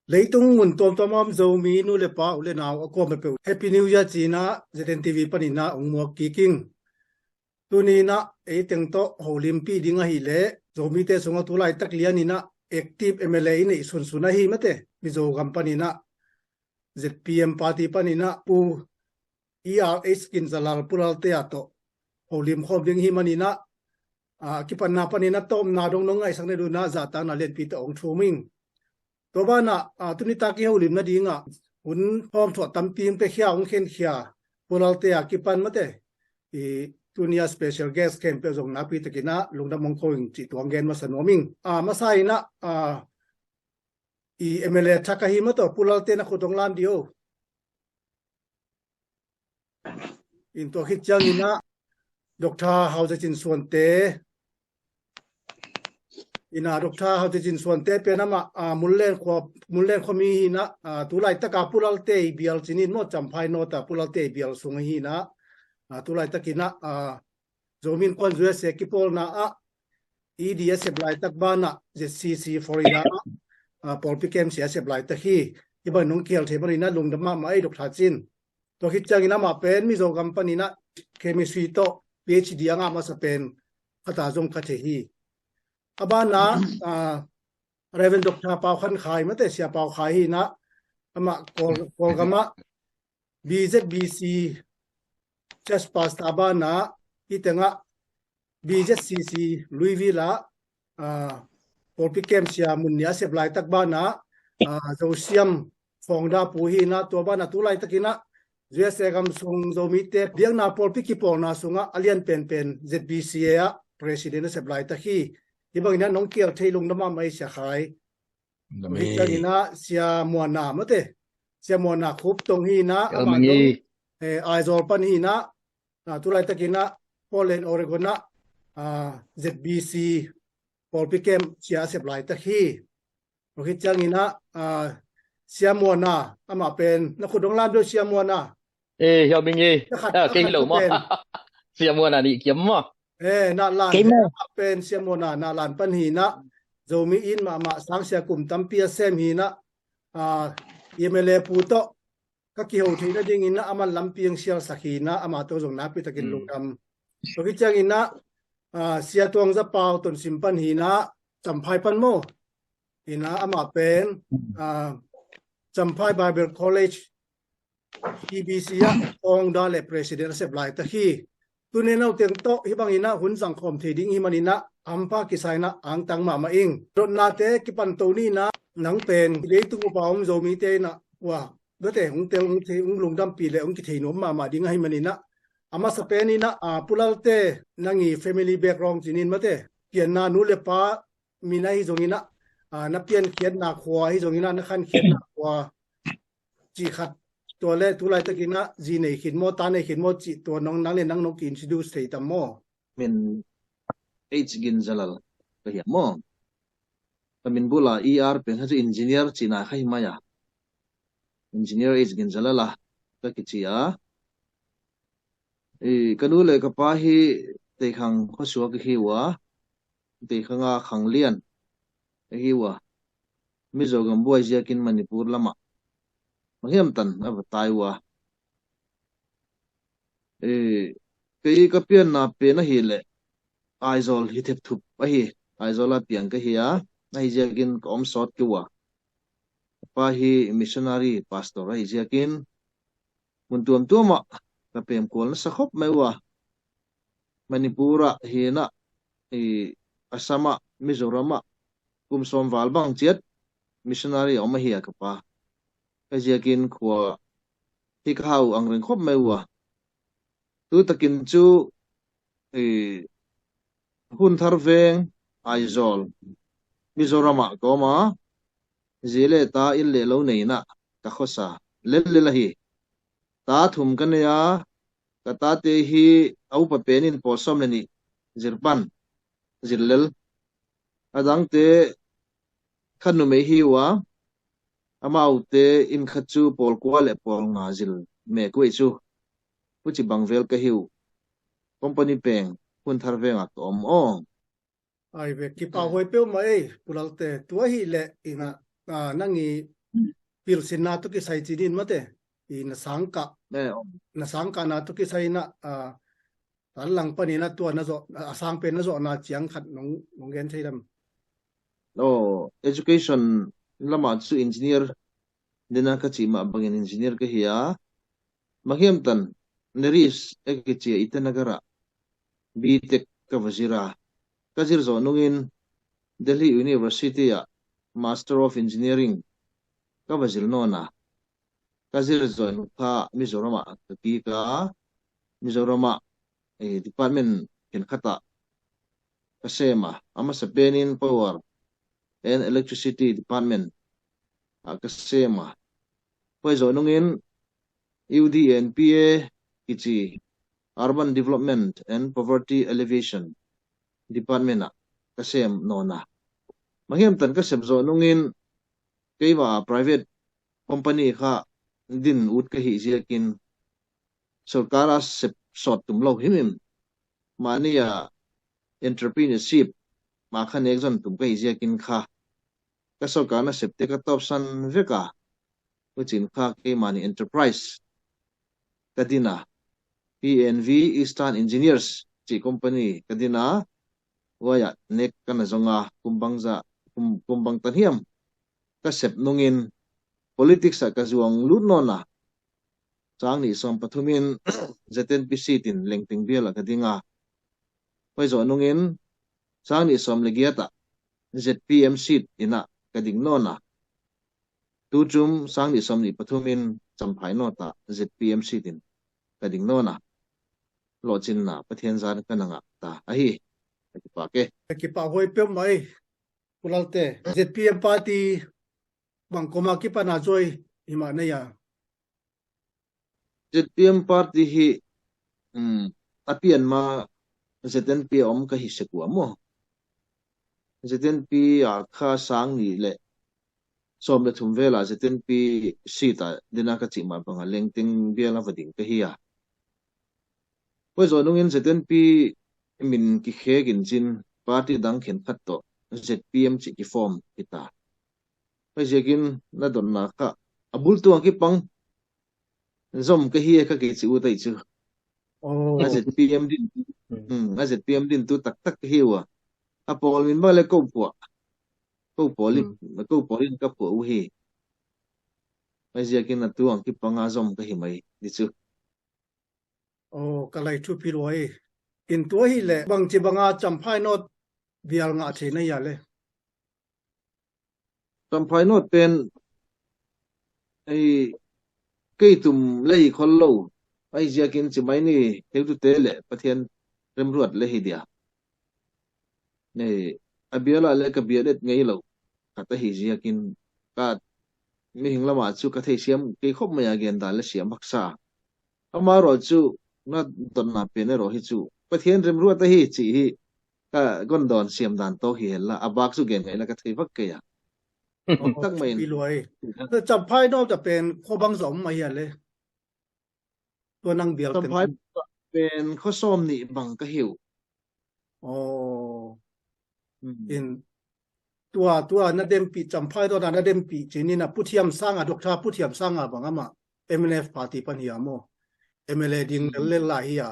lấy tung nguồn tôm tôm om dầu mì nu le pa ule nào ở qua mpe Happy New Year China ZN TV panina ong mo kiking tunina e teng to holimpi dinga hi le zomi te songa tulai tak lianina active MLA ni sun suna hi mate mizo company na ZPM party panina pu ERH kin zalal pural te ato holim khom ding hi manina kipan na panina tom na dong nong ai sang ne du na za ta na len pi to ong thumingตัวบ้านน่ะตุนิตากี้เขาหลิมนาดีงะหุ่นพร้อมถอดตำปีงไปเขียวองเข็นเขียพวกเราเตะกิปันมาเตะอีตุนิยาสเปเชียลเกสเข้มไปส่งนับปีตะกี้นะลงดำมงคลจิตวงเกนมาสนอมิงมาใส่นะอีเอเมเลทักกี้มาตัวพวกเราเตะนักขุดตรงลานเดียวอินตัวคิดจังอีนะดอกทาเฮาจะจินส่วนเตะอินาดอกทาเขาจะจินส่วนเตเป็นน้ำมุลเล่นความมีนะตุลายตะกาปุลเตเบียลจินินโมจำพายโนตาปุลเตเบียลสุงหีนะตุลายตะกินะโจมินคอนจูเอสเอกิปอลนะEDS เสบลายตะบ้านะ ZCC ฟลอริดาปอลพิเกมเสียเสบลายตะขี้ที่บ้านน้องเกียวเทบรินะลงดำมาไอ้ดอกทาจินตัวคิดจังอินะมาเป็นมิโซกัมปานีนะเคมีสวีโต PhD อ่ะมาสเปนพัฒนาจงคาเทฮีบ้านนะเรเวนดอกทาเปาขันขายมาแต่เสียเปาขายนะมากอลกามะ BZBC เจสปาสตาบ้านนะที่แต่งะ BZCC ลุยวิลาโอปิเกมเสียมุนเนียเสบลายตักบ้านนะโซเซียมฟองดาปูฮีนะตัวบ้านนะตัวไลตักินะเรียเสกมส่งโซมิเตเบียงนาโอปิกิปอลนะส่งอเลียนเป็น ZBC อะ President เสบลายตักฮีที่บางนั้นน้องเกี่ยวที่ลงน้ำมันไม่เสียหายวิจารณ์นะเสียมัวหนามั้งเตะเสียมัวหนาคุบตรงนี้นะอามาดูไอโซลปันนี้นะตุลาตะกินะโปแลนด์ออริกอนนะZBC พอลพิเกมเสียเสียบหลายตะขี้วิจารณ์นะเสียมัวหนาอามาเป็นนักขุดดงล้านด้วยเสียมัวหนาเฮียบิงเก่งหรือมั้งเสียมัวน่ะนี่เกี่ยมมั้งนาลานเป็นเสียโมนาลานปันหีนะโจมีอินมาสังเสียกลุ่มตั้มเปียเซมหีนะเยเมเลปูโตก็เกี่ยวที่นั่นดิ่งอินะอามันลำเปียงเสียสักหีนะอามาตัวจงนับไปตะกินลุงดำตัวที่จังอินะเสียตวงจะเปล่าต้นสิมปันหีนะจำพายปันโมอินะอามาเป็นจำพายไบเบิลคอลเลจ TBC องดาเลประธานเสบไลตะขี้ตัวนี้เราเตียงโตฮิบังอินะหุ่นสังคมที่ดิ้งฮิมันอินะอัมพากิไซนะอังตังมาอิงรถนาเตกิปันตัวนี้นะหนังเป็นเลี้ยตุกปาอมโจมีเตนะว่าเมื่อแต่องเตองที่องลุงดำปีเลยองกิเทนมมาดิ้งให้มันอินะอามาสเปนินะปุลเตนังอี family background จินินมาเตเปลี่ยนนานุเลปามีนาฮิจงอินะนับเปลี่ยนเขียนนาขวาฮิจงอินะนักขันเขียนนาขวาจีขัดตัวเลตุลายตะกินะจีเนขินโมตาเนขินโมจิตัวน้องนังเล่นนังนกกินชิดูสเตตัมโมเป็นกินจัลลก็เหี้ยโมเป็นบุลาเป็นเขาจะอินจิเนียร์จีน่าใครมาอ่ะอินจิเนียร์กินจัลลละก็คิดจีอ่ะก็ดูเลยกับป้าฮีเตะขังเขาชัวร์ก็ฮิวะเตะขังขังเลียนก็ฮิวะมิโซกัมบัวเจียกินมันนิปูร์ละมามันเหี้ยมตันแบบตายวะก็เปลี่ยนนาเป็นนะฮิเลไอโซลฮิตเทปทุบไปฮิไอโซลาเปียงก็ฮิอะนะฮิเจียกินก็อมสอดกัวป้าฮิมิชชันนารีพาสตอร์ฮิเจียกินมุนตัวมาก็เป็นคนละสักคบไม่วะมันนิปูระฮินะอาสามะมิโซรามะกุมสมวัลบังเจ็ดมิชชันนารีออกมาฮิอะกับป้าก็เจียกินขวาที่เขาอังเริงคบไม่วะตัวตะกินจูหุ่นทาร์เวงไอโซลมิโซรามะก็มาเจเลตาอิลเลโลเนน่ะตะข้อสาเล่นเลยละฮีตาทุ่มกันเนี่ยกตาเตฮีเอาปะเป็นอินพอสมเลนี่จิรปันจิรเลลอดังเตขันนุเมฮีวะอามาอุเตอินขัดจูปอลกัวเลปอลงาจิลเมกุยจูผู้จิบังเวลก็ฮิวคอมพานีเป็งหุ่นทาร์เวงอัตอมไอเวกิปาหวยเปียวมาปุลเตตัวฮีเลอินะนั่งอี pil sin na to ki sai chinin mate i na sangka nè na sangka na to ki sai na tan lang pani na tua na zo asang pen na zo na chiang khat nong gen thei dam education lama chu engineer dina ka chi ma bangin engineer ka hiya mahiam tan neris ekichi itanagara BTech ka wazira kazir zo nungin Delhi University ya Master of Engineering ka wazir nona kazir zo nukha Mizorama ki ka Mizorama department kin khata kasema ama sa Benin Power and Electricity Department kasema pwai zo nungin UDNPA kichi Urban Development and Poverty Alleviation Department kasem nona mahiam tan kasem zo nungin keiwa private company kha din ut ka hi ziakin sarkara sep sot tumlo himim mania entrepreneurship ma khan ekjon tum ka hi ziakin kha ka sarkar na sep te ka top san veka uchin kha ke mani enterprise kadina PNV Eastern Engineers chi company kadina waya nek kana zonga kumbang tanhiam kasep nungin politics ka zuang lunona chang ni som pathumin ZNPC tin lengting biala kadinga wai zo nungin chang ni som legiata ZPM seat ina kading nona tujum sang ni som ni pathumin champhai nota ZPM seat tin kading nona lochin na pathian zan kananga ta ahi pa ke ki pa hoi pe mai pulalte ZPM party bang koma ki pa na joy hima na ya ZPM party hi apian ma ZNP om ka hi sekwa mo ZNP a kha sang ni le som le thum vela ZNP sita dina ka chi ma banga lengting biala vading ka hi ya poi zo nungin ZNP min ki khegin chin party dang khen khat to ZPM chi ki form kita poi jegin na don na ka abul tu ki pang zom ka hi ka ke chi u tai chu ZPM din ZPM din tu tak tak hi wa apol min ba le ko polin ka po u hi poi jegin na tu ang ki pang a zom ka hi mai di chu kalai thu pi roi in to hi le bang chi banga champhai not bial nga the na ya le champhai not pen ai cây tùm lấy con lâu ai giờ kiến chỉ mấy nè theo tu tế lệ bắt thiên rem ruột lấy hi dia này abia là cái bia đấy ngay lâu kata hi giờ kiến cả mi hình làm chú cái thấy xiêm cái khóc mày again đã lấy xiêm bắc sa ama rồi chú nó tuần nào bên rồi hi chú bắt thiên rem ruột hi chỉ hi cả con đòn xiêm đàn to hi là abak chú gen ngay là cái thấy vắc cái à tắc mày pi roi champhai noจะเป็นข้อบังสมมาเฮียเลยตัวนั่งเบียล champhaiเป็นข้อส้มนี่บังก็หิวin tua na dem pi champhai to na dem pi chini na puthiam sanga dokta puthiam sanga bangama MNF party pan hiya mo MLA ding le la hiya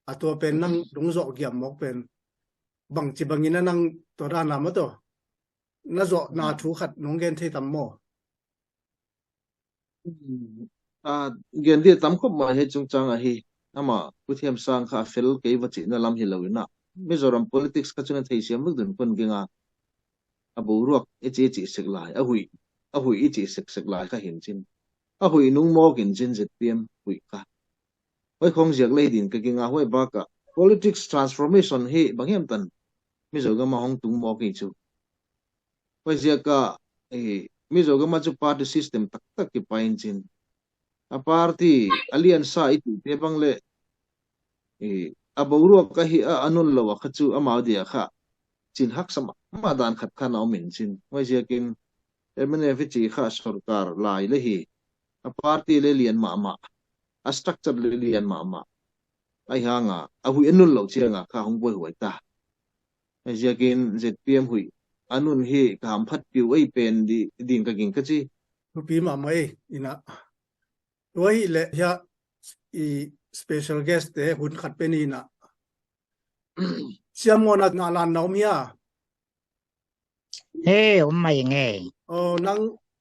ato pen nang dungzo gyam mok pen bang chi bangina nang to ra na ma to na zo na thu khat nong gen thei tam mo gen dia tam khop ma he chung chang a hi ama puthiam sang kha fel ke wachi na lam hi lawina Mizoram politics ka chuna thei siam dun pun ginga abu ruak echi seklai a hui echi seklai ka hin chin a hui nung mo kin chin ZPM hui ka hoi khong jiak le din ka ginga hoi ba ka politics transformation hi banghem tan Mizogama hong tung mo ki chu hoi jiak ka Mizogama chu party system tak tak ki pain chin a party alliance sa itu te bang le abawro ka hi anun lawa khachu amau dia kha chin hak sama ma dan khat khan au min chin hoi jiakin MNF chi kha sarkar lai le hi a party le lian ma a structure le lian ma ai hanga a hui anun lo chianga kha hong boi huai ta hoi jiakin ZPM hui anun hi kam phat piu ei pen di ding ka ging ka chi ปีมาไม่อินะตัวฮีเลยฮะอี special guest เตะหุ่นขัดเป็นอินะเสียมวนัดงานลานน้องเมีย เฮ้ยไม่ไง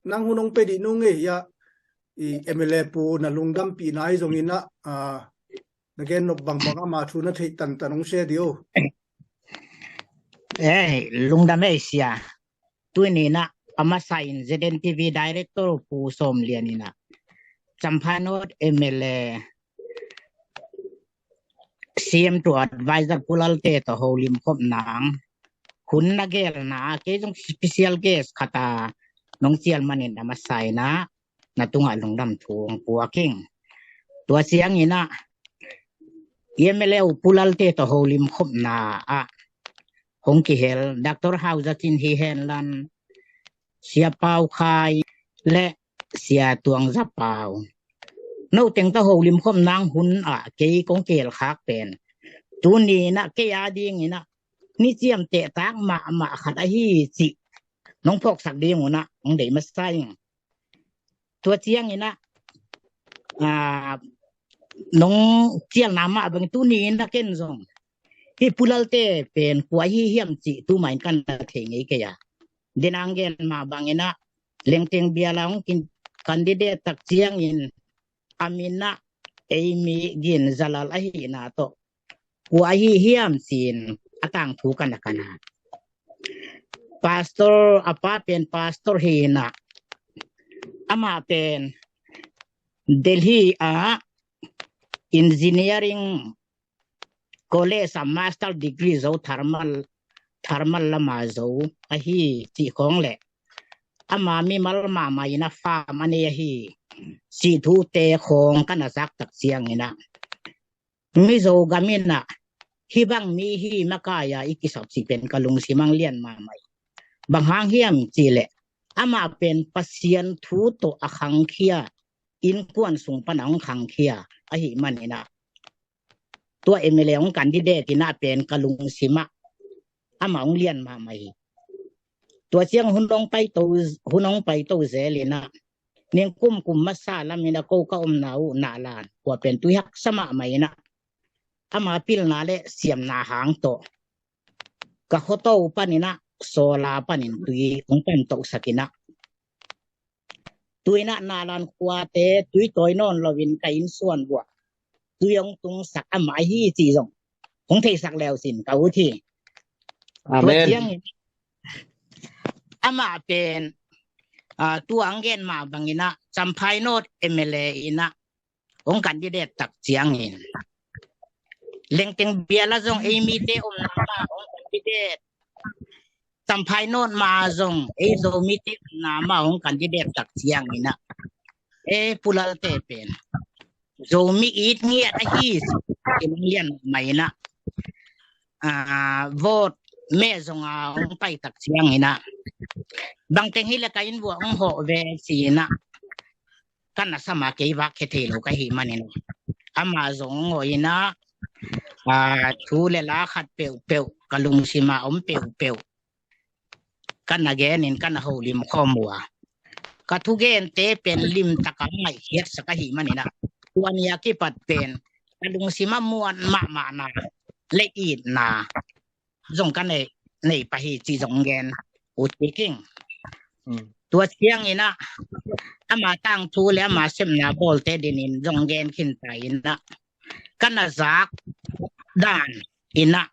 nang hunong pe di nung ya i MLA pu na lungdam pi nai zong ina again no bang bang ma thu na thei tan tanong she dio เอ้ยลุงดำเอเชียตัวนี้นะอามาใส่ ZNTV Director ผู้สมเรียนนี่นะจำพานอด MLA CM ตัว Advisor ผู้ลัลเตต่อโฮลิมคบหนังคุณนักเกลนะเกจง special case คาตาน้องเซียลมันนี่อามาใส่นะตุงลุงดำทวงปัวเก่งตัวเสียงนี่นะ MLA ผู้ลัลเตต่อโฮลิมคบหนาหงกิเฮลดรฮาวส์จินฮีเฮนลันเสียเปาคายและเสียตวงซับเปาโนเต็งตะโหลิมคมนางหุนเกยกงเกลคักเป็นตูนี้นะเกยอาดีงี้นะนี่เจียมเตะตากมาขัดไอฮีสิน้องพกสักเดียงนะน้องเดมาใส่ตัวเจียงนี่นะน้องเจียงนามาเป็นตูนี้นะเก่นซงที่พูลัลเตเป็นปัวฮีเฮียมจิตูหมายกันเทงไอเกียเดนังเกนมาบางเงนะเลี้ยงเตียงเบียร์แล้วกินกันดิเดตักเจียงอินอามินะเอมีกินซาลาลาฮีนาโตปัวฮีเฮียมสินต่างถูกันกันนะพาสตอร์ป้าเป็นพาสตอร์ฮีนะมาเป็นเดลฮีengineering college a master degree zo thermal lama zo hi ti khong le ama mi mal ma mai na fa mane hi si thu te khong kana sak tak siang ina mi zo gamina hi bang mi hi makaya ikisap si pen kalung simang lian ma mai bang hang hiam chi le ama pen pasien thu to akhang khia in kwan sung panang khang khia hi maninaตัว MLA ของกันดิเดตที่น่าเป็นกะลุงสิมะอามาองเรียนมาใหม่ตัวเสียงหุ่นลงไปตัวเซลีนะเนียงกุมมาซาลามินะโกก็อมหนาวหนาลานว่าเป็นตัวยักสมะใหม่นะอามาพิลนาเลเสียมนาหางโตกะโคโตปานินะโซลาปานินตุยของเป็นโตสกินะตุยนะนาลานควาเตตุยตัวนอนลวินไกอินส่วนบัวตุยงตุงสักหมายฮีจีจงคงเทสักแล้วสินเกาที่ตัวเสียงมาเป็นตัวอังเกนมาบางอินะจำพายโนด MLA อินะองกันดิเดตตักเสียงอินเล็งเต็งเบียละจงมีเตอมนามาองกันดิเดตจำพายโนดมาจงโซมีเตนามาองกันดิเดตตักเสียงอินะปุลาเตเป็นโซมีอีทเงียดฮีสเลียนใหม่นะโหวตแม่จงไปตักเสียงนะบางเต็งให้ละกันบัวองโหเวสีนะกันสมัครเกวักเทโลกะหิมันนี่อามาจงโอยนะทูเลลาขัดเปียวกะลุงสิมาเปียวกันนะแกนินกันโหลิมข้อมัวกะทุเกนเตเป็นลิมตะกังไม่เฮ็ดสกะหิมันนี่นะตัวนี้กี่ปัดเป็นกระดุงสีมะม่วนมานาเละอีดนาส่งกันในไปจีจงเงินอุดกิ้งตัวเชียงนี่นะมาตั้งทูแล้วมาเสมนาบอลเตดินินจงเงินขึ้นไปนะกันนะจากด้านอินะ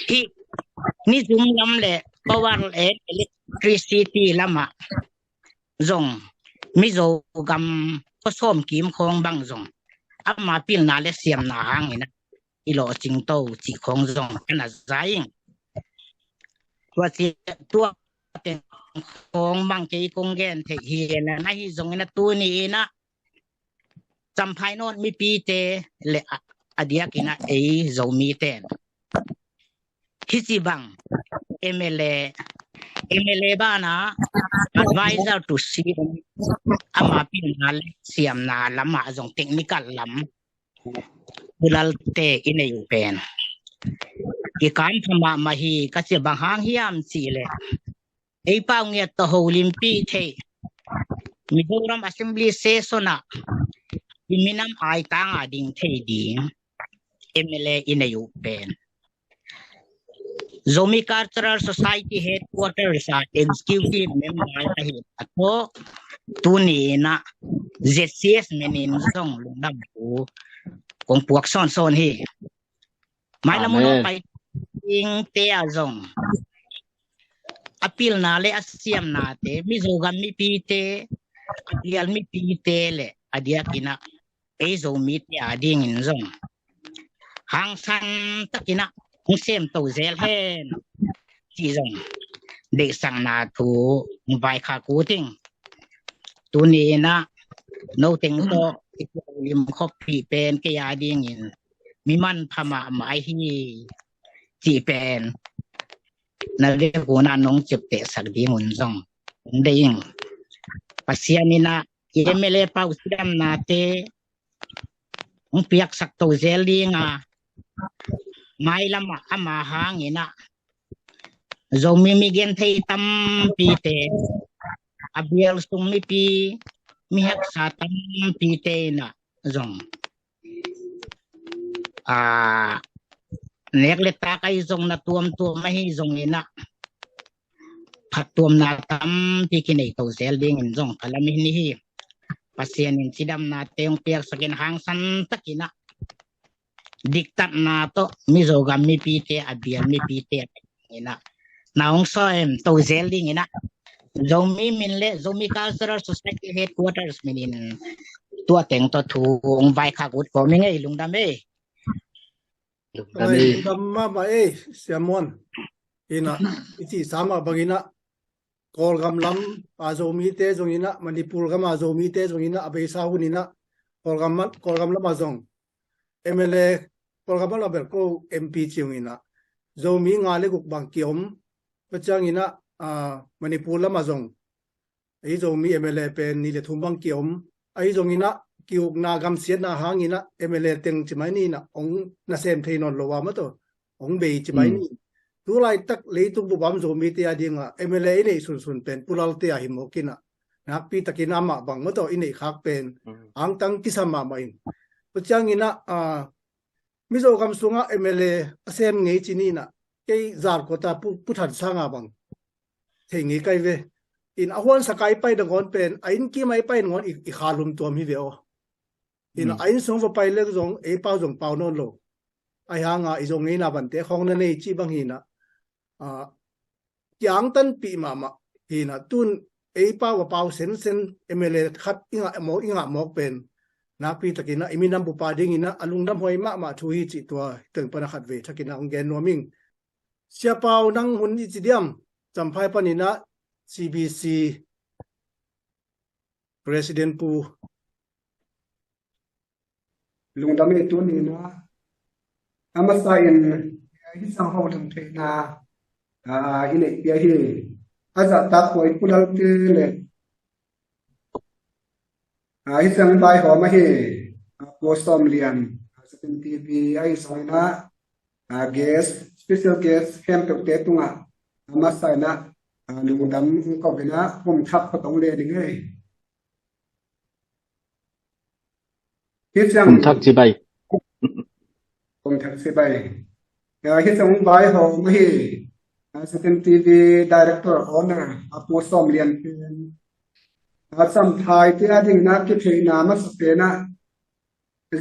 ที่นี่จุ่มลำเลยเพราะว่าอิเล็กทริซิตี้ละมาจงมิโซกัมก็ส้มกิมคงบางจงมาพิลนาเลเซียมนาหางนะอีโลจิงโตจีคงจงกันนะใจตัวเต็งคงบางเกยคงเกนเทเฮียนะนายจงนะตัวนี้นะจำภายโนนมีปีเตเลอดียกินะจงมีเตนฮิจิบังMLA บ้านะ advisor to see มาพิลนาเลเซียมนาลำมาจงเทคนิคลำบุลลเตอินอยู่เป็นอีการทำมาฮีก็จะบางหางเฮียมสิเลยเป้าเงียตโฮลิมปีเท Mizoram Assembly session na iminam ay tanga ding tedi MLA inayupen. Zomi Cultural Society Headquarters sa Executive Member kahit ato tuni na ZCS meninzong lundam po kung puwakson son hi. May lamunong Amen. kay ting teazong. Apil na le asyam nate mizogam mi pite apial mi pite le adia kina ezo miti ading inzong. Hang san takina kung sem to zel hen chizong de sang na tu vai kha kuting tuni na no ting to lim khop pi pen ke ya ding in mi man phama mai hi chi pen na le ko na nong chep te sak di mun zong ding pasiani na MLA pa usidam na te ang piyak sak to zel nga mai lama ama hangina zo mimigen thei tam pi te abiel sung mi pi mihak sa tam pi te na zong nekleta kay zong na tuam mahi zong ina patuam na tam pi kinay to zelding in zong kalamin ni hi pasyanin sidam na te yung piyak sa kinahang san takina diktat na to mizogam mi pite abian mi pite ina naong so to zelding ina zomi minle zomi cultural society headquarters minin tua teng to thung vai kha gut ko mi ngai lungdam e Ay, damma ba siamon ina iti sama bagina kolgam lam azomi te zongina manipur gam azomi te zongina abesa hunina kolgam lam azong MLA kolgam lam berko MP chiungina zomi ngale guk bang kiom pachangina manipur lam azong ai zomi MLA pen ni le thumbang kiom ai zongina kiuk na gam siat na hangina MLA teng chimai ni na ong na sem theinon lowa ma to ong be chimai ni tu lai tak le tu bu bam zomi te adinga MLA nei sun pen pulal te a himokina nak pi takina ma bang ma to inei khak pen ang tang kisama main pachangina mizo gam sunga MLA asem ngei chinina ke zar kota puthan sanga bang thei kai ve in ahwan sakai pai dangon pen ain ki mai pai ngon i khalum tom hi veo in ain song va pai le zong e pau zong pau non lo ai hanga i zong ngei na ban te khong na nei chi bang hi na yang tan pi mama hi na tun e pau wa pau sen MLA khat inga mo pen na pi takina iminam bu pa ding ina alungdam hoi ma thu hi chi to teng pana khat ve thakina ong gen noming sia pau nang hun i chi diam champhai panina CBC President pu lungdami tu ni na amasa in hisang ho thang the na ine pia hi aza ta koi pulal te le hisang bai ho ma hi postom lian sakin TV ai soina guest special guest hem tok te tunga amasa na lungdam ko bina pum thap ko tong le ding ei Cùng thắc chi bay. Cùng thắc chi bay. Khi sống bài họ mới Second TV director owner apo som lian sam thai ti ading na ki theina ma sapena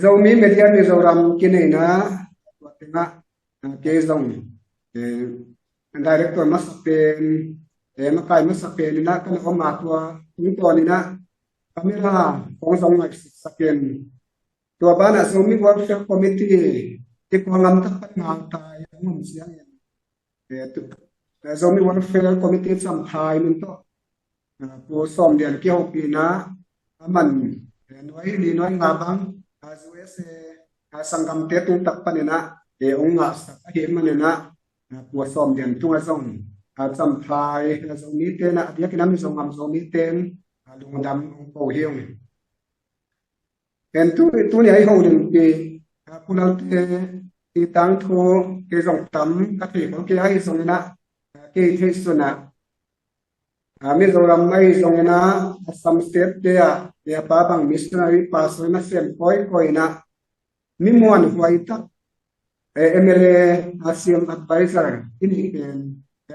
zomi media ni zoram kinena watenga ke zong director ma sapen ma kai ma sapen na kan ko ma tua ni to ni na kamera kong zong ma sapen tua bana zomi workshop committee ti ko ngam tak pat ngang ta ngum siang tu zomi welfare committee sam thai nun to po som dian ki hopi na aman noi ni noi nga bang azues sangam te tu tak panena ong nga sa hi manena po som dian tu azong sam thai zomi te na dia kinam zong zomi ten lungdam po hiong en tu ni ai ho din pe punal te ti tang tho ke zong tam ka thi ko ke ai zong na ke the suna mi zoram mai zongena Assam state dia pa bang missionary pastor na sem koi na mi muan huai tak MLA ASEAN advisor ini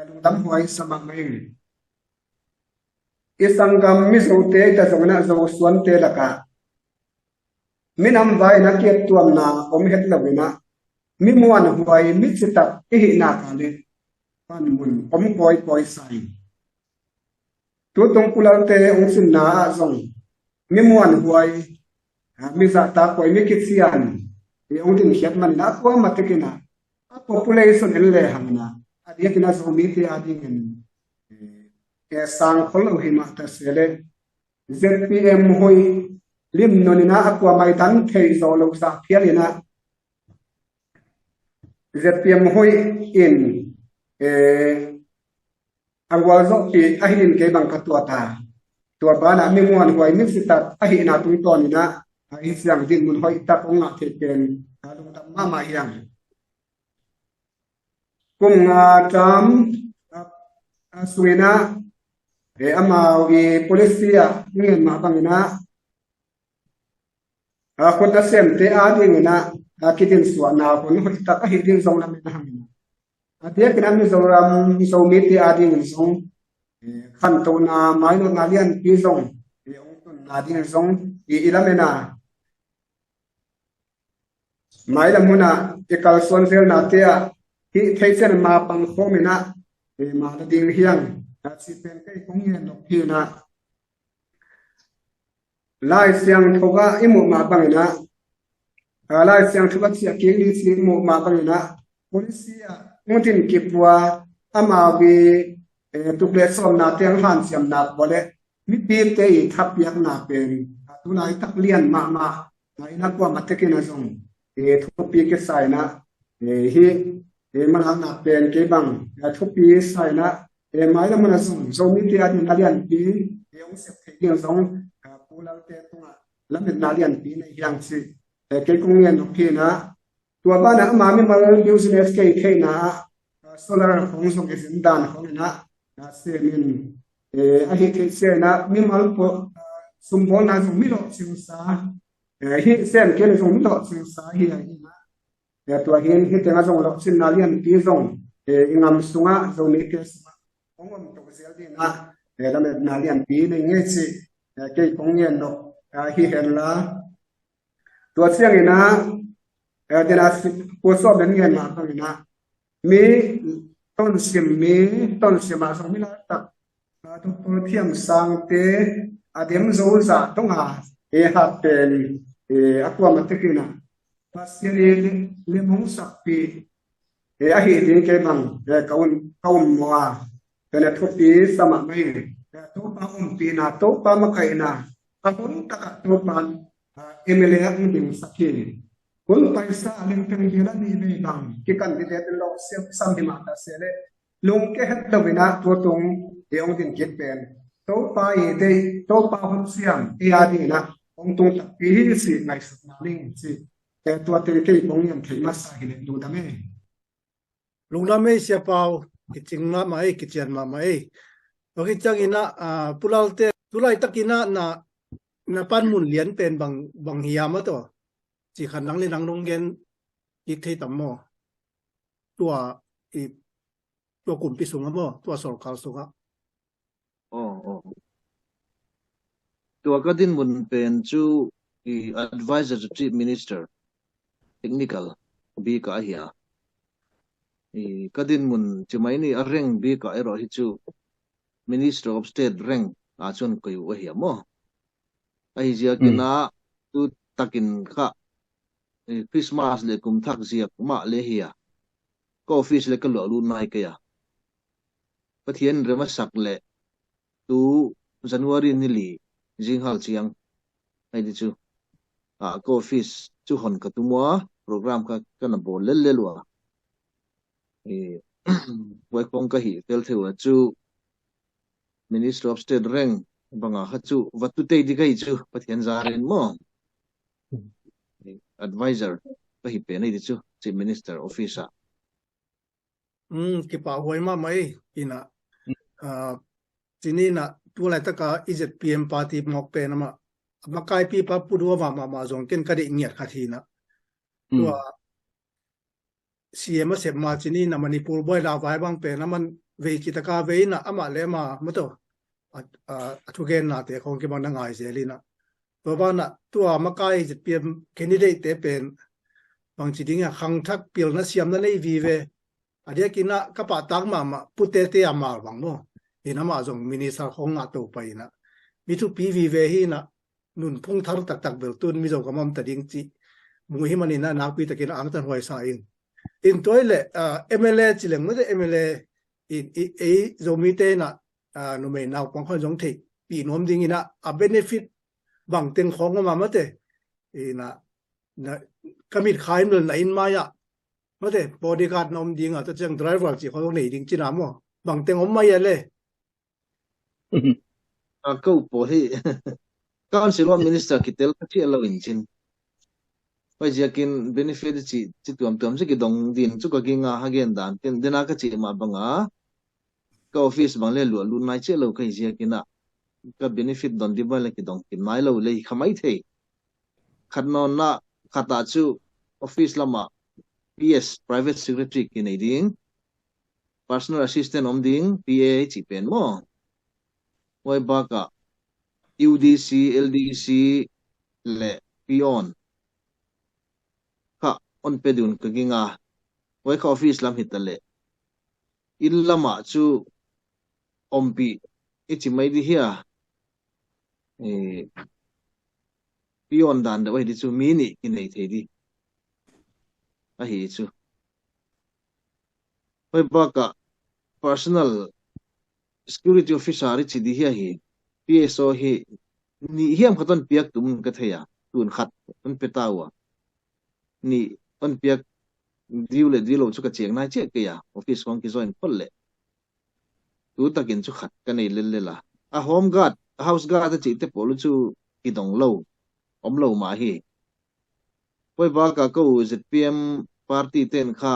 lung tam huai sama mai isangam mi zote ta zongena zo suan te laka minam vai na kiet tuam na om het lawina mi muan huai mi chitak hi na ka le pan mun om koi sai tu tong pulal te ong sin na zong mi muan huai mi za ta koi mi kitsian e ong din hiat man na ko matekina a population en le hamna adia kina zo mi te adi ngin e sang kholo hi ma ta sele ZPM hoi lim nonina akwa mai tan thei zo lo sa phialina ZPM hoi in angwal zo pi ahin ke bang katwa ta tua bana mi muan hoi mi sitat ahi na tu ton na ai siang din mun hoi ta ong na the ken kalung tam ma ma yang kum nga tam suina amau i polisia ngin ma bangina khota sem te adingina kitin suana kon hoi ta ahi din zong na me na hamina atia kina mi zoram so mi te ading zong khan to na mai no na lian pi zong ong ton na ding zong i ilamena mai la muna e kal son zel na te a hi theisen ma pang khomina e ma la ding hiang a si pen kai kong yen no hi na lai siang thoga imu ma bangina lai siang thoga chia ke li si mu ma bangina polisia mutin kipwa amawi tukle som na teng han siam na bole mi pi te I thap yak na pen tu nai tak lian ma nai na kwa mateke na zong thu pi ke sai na hi man na pen ke bang thu pi sai na mai la man zong zo mi te adin alian pi ong se the ing zong ka pula te tunga lam na lian pi na yang si ke kong yen no pi na tua ba na ma mi mal business ke na solar hong song is dan hong na se min a hi ke se na mi mal po sumbon na so mi lo siu sa hi sem ke so mi lo siu sa hi na ya tua hi te na so lo sin na lian pi zong ingam sunga zo mi ke hong om to sel di na la me na lian pi ne nge chi ke kong yen no hi hen la tua siang ina dena po so ben ngen ma ko ina mi ton sim ma so mi la tak to por thiam sang te adem zo za tonga ha pen akwa ma te kina pasiri le mong sakpi a hi din ke bang kaun moa kana thopi sama mai to pa pi na to pa ma kai na ka hon taka to pan MLA ang ding sakhi kun paisa aling pengira ni be bang ki candidate lo sam di mata sele lung ke het lawina to tung ong din kit pen to pa de to pa hon siam adi na ong tung tak pi si ngai sa na ling si to te ke bong yan thei ma sa hi le du da me lung na me sia pau ki ching na mai ki chen ma mai o ki chang ina pulal te tulai takina na pan mun lian pen bang hiam ma to chỉ khả năng lên năng nông gen ít thấy tầm mò tua cùng bị sung mò tua sổ khảo sung á tua cái tin muốn pen chú advisor to chief minister technical bi cả hiya cái tin muốn chú mấy ni areng bi cả rồi chú minister of state rank chun ko yu hiya mo ai giờ kina tu takin kha Christmas le kum thak ziak ma le hiya ko office le ka lo lu nai ka ya pathian rema sak le tu January ni li jing hal chiang ai di chu ko office chu hon ka tu mo program ka kana bol le lo wai kong ka hi tel theu chu Minister of State rank banga ha chu watu te di kai chu pathian zarin mo advisor pa hi pe nei di chu chief minister officer cái bảo hồi mà mấy ina จีนี่นะตัวอะไรตะกาอิจเปียมปาร์ตี้มอกเป็นนะมาไกลปีปับพูดว่ามาจงเกินกระดิ่งเงียดขัดทีนะตัวเสียมาเสพมาจีนี่นะมันนิปูบอยลาวายบางเป็นนะมันเวกิตะกาเวนะอามาเลมาไม่ตัวทุกเกนนะแต่คงเก็บมันง่ายเสียลีนะตัวบ้านนะตัวมาไกลอิจเปียมแคนดิเดตแต่เป็นบางจีนี่ขังทักเปียลนะเสียมนั่นเลยวีเวอันเดียกินนะกระปะตักมาพุเตเตอามาบังโน่อินามาจงมินิสาของอาตัวไปนะมีทุกปีวีเวฮีนะนุ่นพุ่งทารุตักเบลตุนมีจงกำมันตัดยิงจีมุหิมันนี่นะนักปีตะกินอังตันหวยสายอินตัวเล่MLAจิเลงไม่ได้MLAจงมีเตนะนุ่มเองเอาปังคนจงที่ปีนมดิ้งนะเบเนฟิตบางเต็งของก็มาไม่ได้นะก็มีขายเงินไหนมาอ่ะไม่ได้บริการนมดิ้งแต่จังไดรเวอร์จีเขาต้องหนีดิ้งจีน่ามั่วบางเต็งอมไม่เลยก็อุปโภคการสิลมินิสเตอร์คิดเตลก็ที่เราอินชินไปจะกินเบนฟิตจิตตัวสิกิดงดินจุกกินอาหารกันดานเป็นเดนักจิมาบังอาก็ออฟฟิศบางเล่หลวงลุ่นนายเชื่อเราก็จะกินอ่ะก็เบนฟิตดอนดิบัลเลยกิดงกินนายเราเลยขมายเทขัดนอนนะขัดตาจูออฟฟิศละมา PS private secretary กินไอ้ดิ้ง personal assistant อมดิ้ง PA จีเป็นมั้งไว้บ้าก็ UDC LDC และ Pion ค่ะอันเป็นดุนก็กินอ่ะไว้เข้าออฟฟิศลำหิตเลยอิลละมาจูอมปีอิจิไม่ดีเฮียPion ดันเดี๋ยวไว้ดิจูมินิกินไอ้เทดีอ่ะเฮ้จูไว้บ้าก็ personal security officer ที่ดีเฮียเฮ PSO เฮนี่เฮียมขัดต้นเปียกตุ่มก็เทียตุ่นขัดต้นเปต้าวะนี่ต้นเปียกดิวเลยชุกเจียงนายเจ๊กี่ยาออฟฟิศของกิจวัตรพลเลยตัวตะกินชุกขัดกันในเล่นๆล่ะโฮมการ์ดเฮาส์การ์ดจีเตปอลุชูกิดงโลอมโลมาเฮไว้บ้าก็กูจะเพียมปาร์ตี้เต้นข้า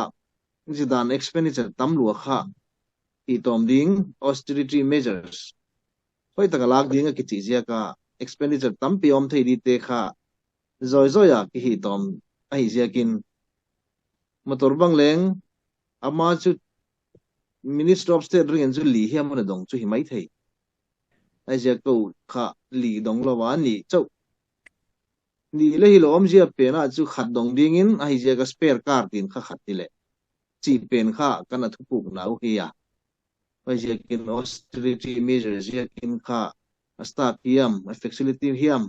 จิดาน expenditure ตั้มหลวงข้าที่ตอมดิ้ง austerity measuresไว้ตะกลากดิ้งก็กิจเจียก็ expenditure ตั้มปีอมไทยดีเตะข้าจอยๆกิฮิตอมไอ้เจียกินมาตัวบังเลงอามาจุด Minister of State เรื่องจุดหลีเฮียมันดงจุดหิมะไทยไอ้เจ้ากูข้าหลีดงละวันนี่เจ้านี่เลยฮิโลอมเจียเป็นอ่ะจุดขัดดงดิ้งินไอ้เจ้าก็ spare car ดินข้าขัดทีเลยจีเป็นข้ากันนัดทุกปุ่นเอาเฮียไอ้เจ้ากิน austerity measures เจ้ากินข้า staff เฮียม facility เฮียม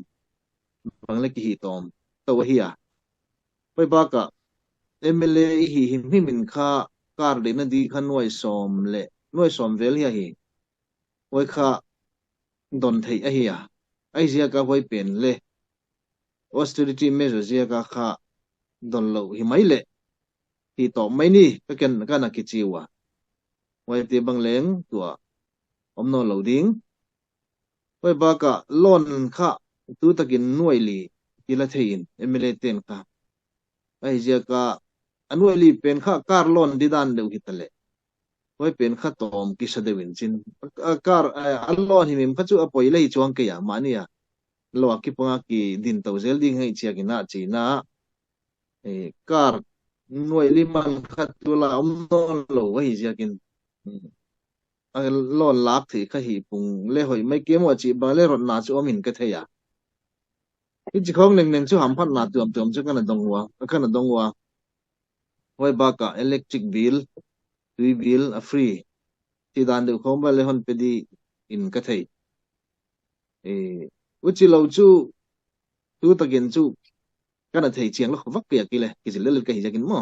บางเล็กกิฮิตอมตัวเฮียไปบ้าก็MLA หิมินข้าการเดินดีข้าหน่วยสมเละหน่วยสมเวลเฮียไว้ข้าดอนไทยเฮียไอเสียก็ไว้เป็นเละ austerity measures เสียก็ข้าดอนโลหิไม่เละที่ต่อไม่นี่ก็กันนักกิจวัตรไว้ที่บางเลงตัวอมนอนเหลาดิ้งไว้บ้าก็ล้นข้าตัวตะกินหน่วยลีกิลาเทียนMLA เต็นข้าไอเสียก็อันว่าลีเป็นข้าการล้นดิดานเดียวหิตเลยไว้เป็นข้าตอมกิสเดวินจินการอันล้นหิมข้าจูอภัยเลยจวงเกียมานี่อะโลกิปงากีดินเตาเซลดิ้งให้เชียกินาจีน่าการหน่วยลิมันข้าตัวละอมนอนโลไว้เชียกินล้นลักที่ข้าหิปุงเล่หอยไม่เกี่ยมว่าจีบางเล่รถนาจูอมินก็เทียที่จีของหนึ่งจูหำพัดนาตัวจูกันดงวัวไว้บ้าก็ electric bill ด้วย bill free ที่ด้านเดียวของบ้านเลยฮอนไปดีอินก็เทยอุจิเราจูตัวตะเกียนจูกันเทยเชียงแล้วเขาวักเปียกี่เลยกิจเล่นๆก็หิจกินมั่ว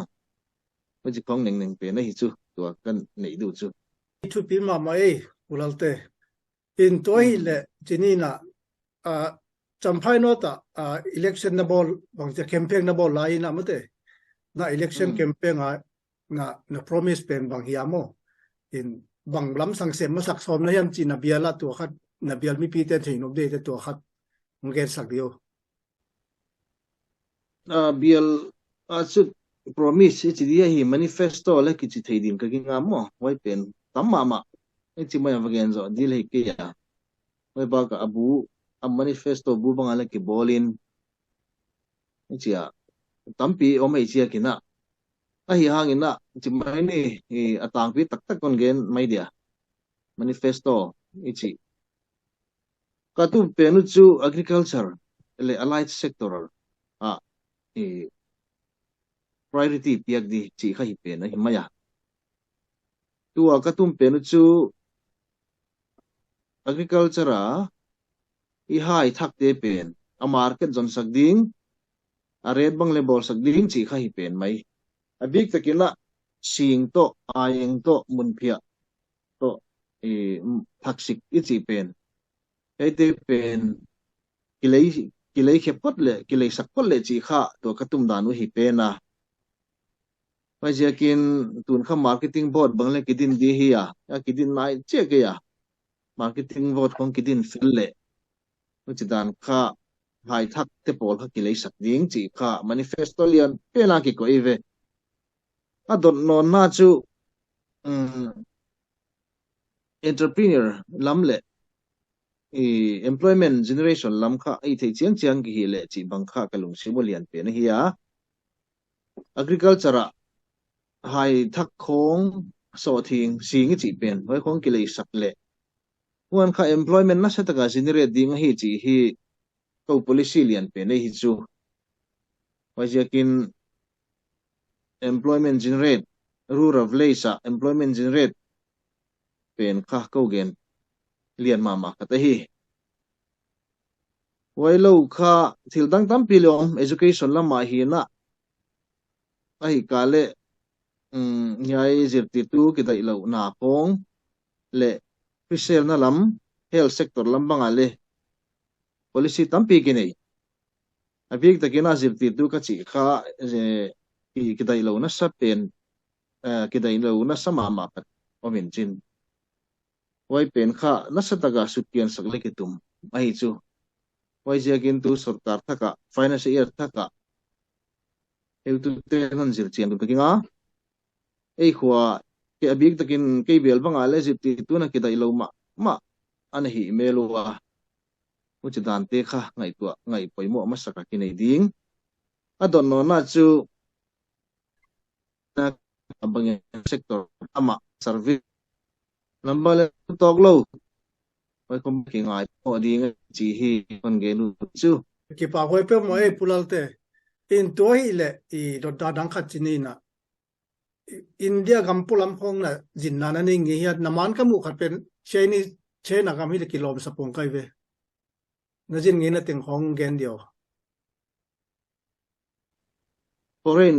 อุจิของหนึ่งเป็นนะหิจูตัวกันไหนดูจูทุกปีมาไม่อุลเตอินตัวหิเลจีนี่นะจำพายโนตelection นับบอลบางจะแคมเปญนับบอลไลน์นะมั้งเตna election campaign na promise pen bang hiamo in bang lam sang sem masak som na yam chi na biala to khat na bial mi pi te thin of de te to khat ngel sak dio bial chu promise chi dia hi manifesto la ki chi thei dim ka gi ngam mo wai pen tamma ma ไอ้ที่ไม่เอาเงินจอดีเลยกี่ยาไม่บอกกับบูmanifesto บูบังอะไรกี่บอลินไอ้เจ้าตั้มปีอไม่เชียกินะไอ้ห่างอินะที่ไม่นี่ต่างปีตักคนเงินไม่เดีย manifesto ไอ้ที่ก็ตุเป็นจู่ agriculture เลย allied sector อ่ะpriority เปียกดีที่ข้าหิเป็นนะหิมะยาตัวก็ตุเป็นจู่ agriculture hai thak te pen a market zon sak ding a red bang lebol sak ding chi kha hi pen mai a big takila sing to ayeng to mun phia to thaksik I chi pen ai te pen kilei khep kot le kilei sak kot le chi kha to katum danu hi pen na mai jakin tun kha marketing board bang le kidin di hi ya kidin nai che ke ya marketing board kong kidin fil le chỉ đàn kha hai thắc tế bol khắc kỳ lấy sạch điếng chỉ kha manifesto liền pe na kỳ coi về à đồn non na chu entrepreneur lắm lệ employment generation lắm kha ai thấy chiang chiang kỳ lệ chỉ bằng kha cái lùng xíu liền pe na hi à agriculture hai thắc khong so thieng xing chỉ pen với khong kỳ lấy sạch lệ quan kha employment na sa taga generate ding hi chi hi ko policy lian pe nei hi chu wajakin employment generate rule of law employment generate pen kha ko gen lian ma ka ta hi wai lo kha thil dang tam pilom education lama hi na ai ka le nyai zirti tu ki dai lo na pong le official na lam health sector lam banga le policy tampi ki nei abik takina zirti tu ka chi kha ki dai lo na sa pen ki dai lo na sama ma pat omin chin wai pen kha na sa taga sutkian sakle ki tum ai chu wai jakin tu sarkar thaka financial year thaka eu tu te non zir chen tu kinga ei khwa ke abik takin ke bel banga le zirti tu na ki dai lo ma an hi melwa uchi dan te kha ngai poimo masaka ki nei ding adon no na chu na abang sector ama service number le tok lo wai kom ki ngai po ding chi hi kon ge nu chu ki pa hoi pe mo e pulalte in to hi le I do da dang khat chini na India gam pulam khong na jin na ni ngi hiat naman ka mu khat pen cheni chena gam hi le kilom sapong kai ve na jin ngi na ting hong gen dio foreign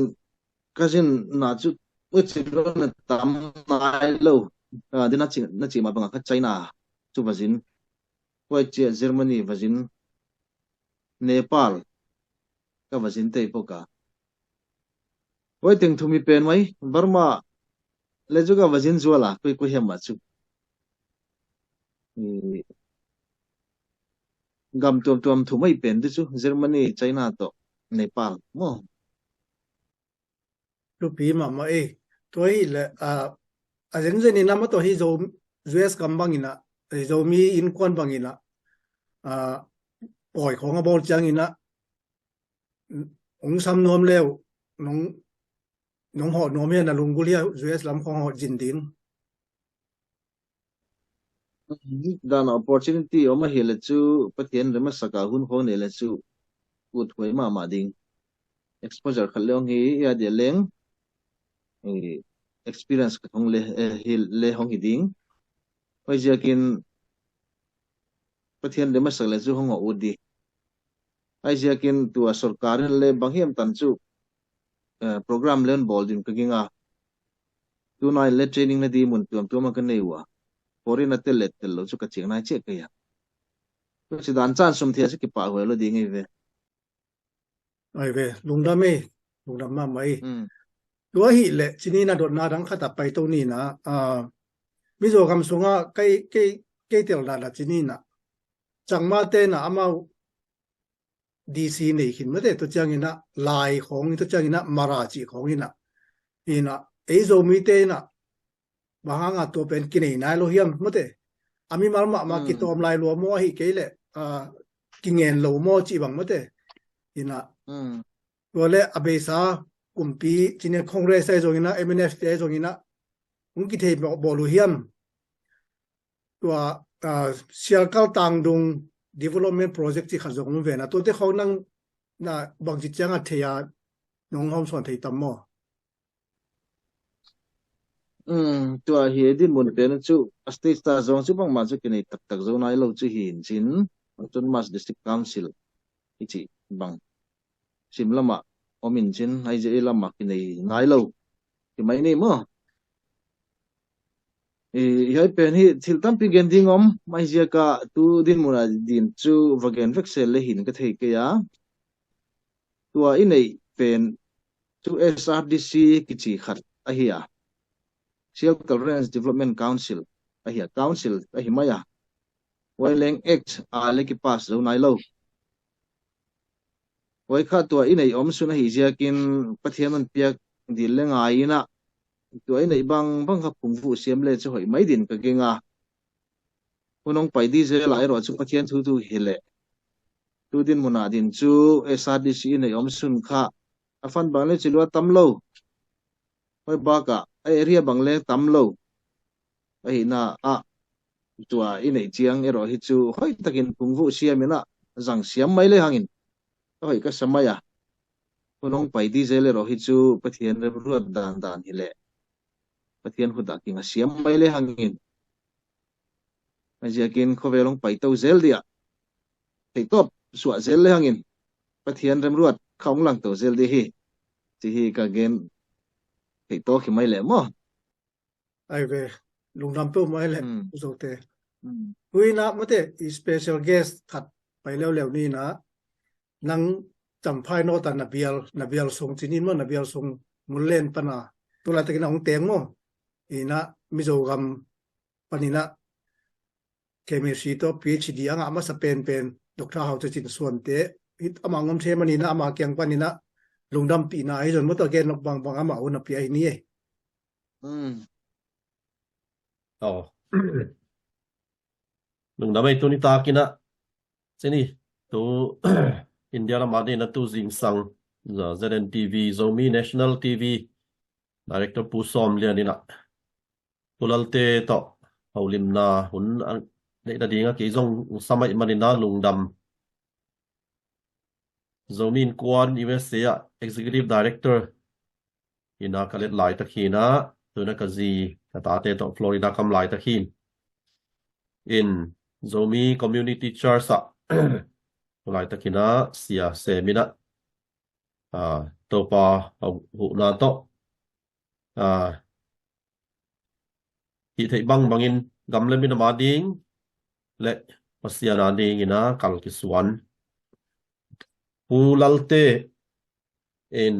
cousin na chu uchi ro na tam nai lo dina chi ma banga ka China chu vazin wai che Germany vazin Nepal ka vazin te poka wai ting thumi pen mai Burma le chu ka vazin zuala koi hem ma chu gam tuam thumai pen tu chu Germany China to Nepal mo lu pi ma e to hi le a zen zen ni na ma to hi zo US kam bang ina zo mi in kon bang ina oi khong a bol chang ina ong sam nom leo nong ho nom he na lung gulia US lam khong ho jin din dan opportunity oma hele chu pathian rema saka hun ho ne le chu ut hoi ma ding exposure khalong hi ya de leng experience ka thong le hong hi ding wai jakin pathian rema sak le chu hong o udi ai jakin tua sarkar le banghiam tan chu program len bol din ka ginga tu nai le training na di mun tuam ka nei wa foreign na tel lo chu ka ching nai che ka ya chu dan chan sum thia se ki pa ho lo ding ve ai ve lungdam ma mai to hi le chini na dot na dang khata pai to ni na mi zo kam sunga kai tel da chini na changma te na ama DC nei hin ma de to chang ina lai khong to chang ina mara chi khong ina ei zo mi te na บางงาตัวเป็นกินนายโลเฮียมมั้งเตอามีมากิตอมลายลัวมัวฮิเกลกินเงินลัวมัวจีบังมั้งเตอินะตัวเล่อเบซ่ากุมปีจีเนคอนเกรสไอจงอินะMNFไอจงอินะอุนกิเทบอลูเฮียมตัวเชียร์กัลตังดง development project ที่ขจงมุ่งเวนะตัวที่เขานั่งบางจิตจังอัธยาน้องหอมส่วนไทยตั้มมั่วตัวเฮดินมุนเป็นจู่สเตทตาจงจู่บางมาจู่กินไอตักจงนายเราจู่หินจินจนมาสดิสติกคาวน์ซิลอีจีบางสิมละมาอมินจินไอเจละมากินไอนายเราที่ไม่นี่มั้งยัยเป็นที่ทิลตัมปีเกนดิ้งอมไม่เจอกับตัวดินมุนาดินจู่วากันเฟกเซลเลยหินก็เทกยาตัวอินไอเป็นจู่ SRDC กิจขัดไอเฮีย Shelter Range Development Council ไอเฮีย Council ไอเฮียมายาไว้เล็ง Act เล็กpass เราไหนเราไว้ข้าตัวอินไออมสุนัยเจอกินประเทศมันเปียกดินเล็งไงนะตัวไอ้ในบางกับผงฟูเสียมเลยจะหอยไม่ดินก็เก่งคนน้องไปดีเจหลายรอบชุกเทียนทุเฮเลตัวดินมุนาดินจูSRDCในอมสุนค่ะฟันบางเลยจิลว่าตำโลไว้บากะไอเรียบางเลยตำโลไอ้น่ะตัวไอ้ในเจียงไอรอฮิจูหอยตะกินผงฟูเสียมนะจังเสียมไม่เลยหางินหอยก็สมัยคนน้องไปดีเจเลยรอฮิจูประเทศเริ่มรวดด่านเฮเลประเทศขุดดักกินเสียมไม่เลยหางินไม่จะกินเขาไปลงไปเต้าเซลเดียไปตบสวดเซลเลยหางินประเทศเริ่มรวดเขาหลังเต้าเซลดีฮีที่ฮีก็กินไปโตขึ้นไม่เลยมั้งไอเวลุงดำเปิ้ลไม่เลยอุโสเตคุยนะมั้งเตอีสเปเชียลเกสถัดไปแล้วนี่นะนังจำพายโนตันนาเบียลส่งจีนินมั้งนาเบียลส่งมุลเลนปนะตัวละตะกินของเตียงมั้งอีนะมิโซกัมปนินะเคมีซีโต PhD อ่ะมาสเปนเป็นดร.เฮาจะจินส่วนเตอิตอมางอมเทมันนี่นะมาเกียงปนินะลุงดำปีนะไอ้จนมุตตะเกนบางอามาอุนปีไอ้นี่อ๋อลุงดำไอ้ตัวนี้ตากินนะเจนี่ตัวอินเดียละมาดีนะตัวจิงสังZNTV Zomi National TV Director Pusom lian ni na pulalte to haulim na hun ne da dinga ke zong samai manina lungdam Zomin Kwan USA Executive Director ina kalet lai takhina tuna kazi katate to Florida kam lai takhin in Zomi Community Church lai takhina sia semina to pa hu na to hi thei bangin gamle min ma ding le pasiana ding ina kal kiswan ulalte in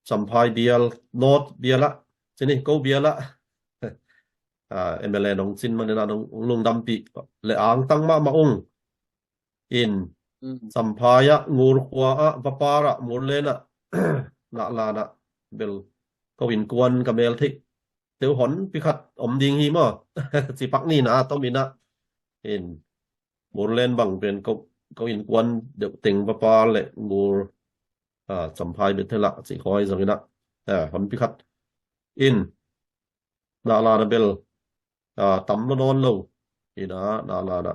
sampai bial not biala sini ko biala MLA nong sin manina nong lung dampi le ang tang ma maung in sampaya ngur kwa vapara murlena na la na bel ko in kwan kamel thik tiêu hòn bị khát ẩm đình hi mà chỉ bắt ni na tao mình na in muốn lên bằng bên câu in quân được tình và pa lệ mua sắm phai được thế lạ chỉ coi rồi na hòn bị khát in na la na bel tắm nó non lâu thì na la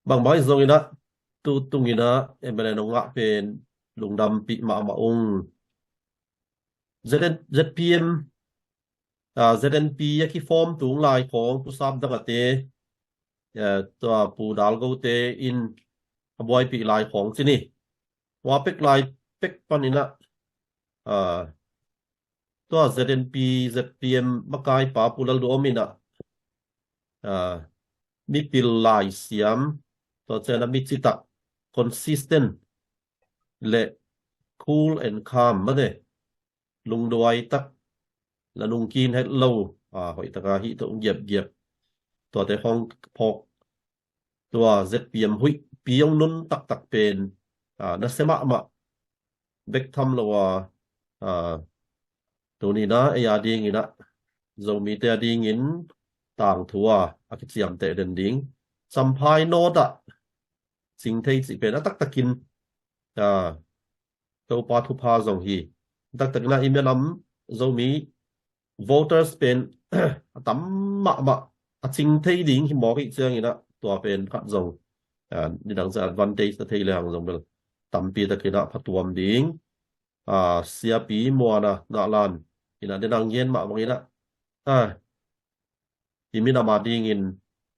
bằng bao giờ na tu tung na em bên nó ngã bên lùng đầm bị mà ông ZPM ZNP ที่ฟอร์มตุงลายของผู้สามดังเตตัวผู้ดาลโกเตอินบอยปีลายของที่นี่ว่าเป็กลายเป็กปันนี่นะตัว ZNP ZPM มากายป่าปูลดูอมินะมีปีลายเสียมตัวเจนมีจิต consistent และ cool and calm มาเนี่ยลุงดวยตักแล้วลุงกินให้เราหอยตะกาหิตัวเหยียบตัวแต่ห้องพอกตัว ZPM หุยปียงนุนตักเป็นนัสเซมะมาเบกทำเราว่า ตัวนี้นะไอ้ยาดีงี้นะเรามีแต่ดีงินต่างทัวอากิเจียมแต่เดินดิ้งสัมภายโนดอะสิ่งที่สิเป็นตักตะกินตัวปาทุพาส่งฮีตักตะกินนะอีเมลำเรามี voters เป็น ตั้มมะสิ่งที่ดิ้งที่หมอกิเจียงงี้นะตัวเป็นขัดส่งนี่ดังจะ advantage ที่เรื่องส่งเป็นตั้มปีตะกินนะพัดตัวมดิ้งเสียปีมัวนะนาลานอินะเดนังเย็นมาบางอินะอิมินามาดิ้งอิน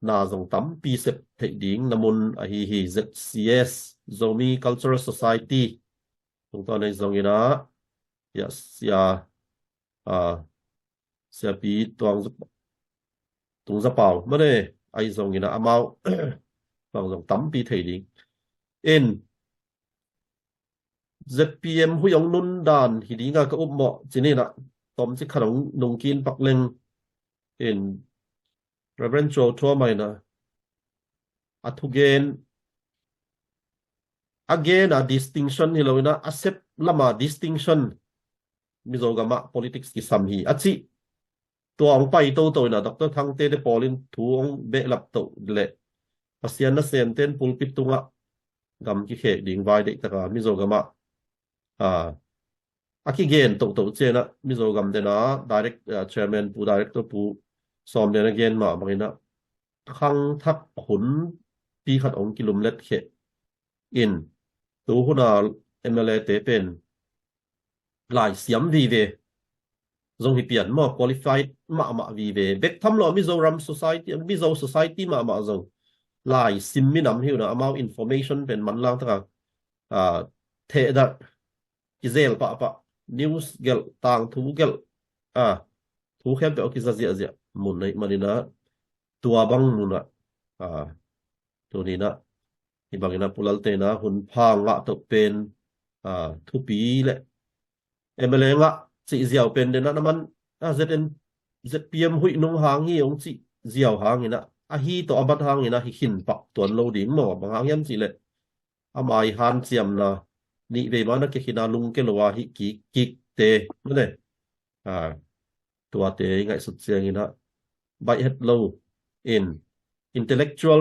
นาจงตั้มปีเสพเทดิ้งนามุนฮี ZCS Zomi Cultural Society ตรงตอนในจงอินะยาเสียปีตรงจะเปล่าไม่ได้ไอจงอินะอามาบางจงตั้มปีเทดิ้งZPM หุยองนุนดานฮิดีงาก็อุบเหมาะจีนี่นะตอมสิขนมนงกินปักเล็งReverend Joe ทั่วใหม่นะอัทุเกน again a distinction ฮิโลนะ accept ละมา distinction มิโซกามะ politics กิสัมฮีอัจิตัวองไปตัวนะดรทั้งเตเดปอลินทูองเบลับตัวเละอาเซียนนะเซนเตนปุลปิตุงะกำกิเขกดิ่งไว้เด็กตะการมิโซกามะaki gen to chena Mizoram dena direct chairman pu director pu som dena gen ma bangina khang thak hun pi khat ong kilum let khe in tu huna MLA te pen lai siam vi ve zong hi pian mo qualified ma vi ve bek tham lo Mizoram society ma zong lai sim mi nam hiu na amount information pen man lang ta the da Israel pa news gel tang thu gel thu khem pe okisa zia mun nei manina tua bang nuna tu ni na ibangina pulalte na hun phang nga to pen thu pi le MLA nga chi ziaw pen de na naman ZPM hui nung hang hi ong chi ziaw hang ina hi to abat hang ina hi hin pak tuan lo ding mo bang hang yam chi le amai han chiam na ni ve mana ke khina lung ke lowa hi ki te ne tua te ngai sut chiang ina bai het lo in intellectual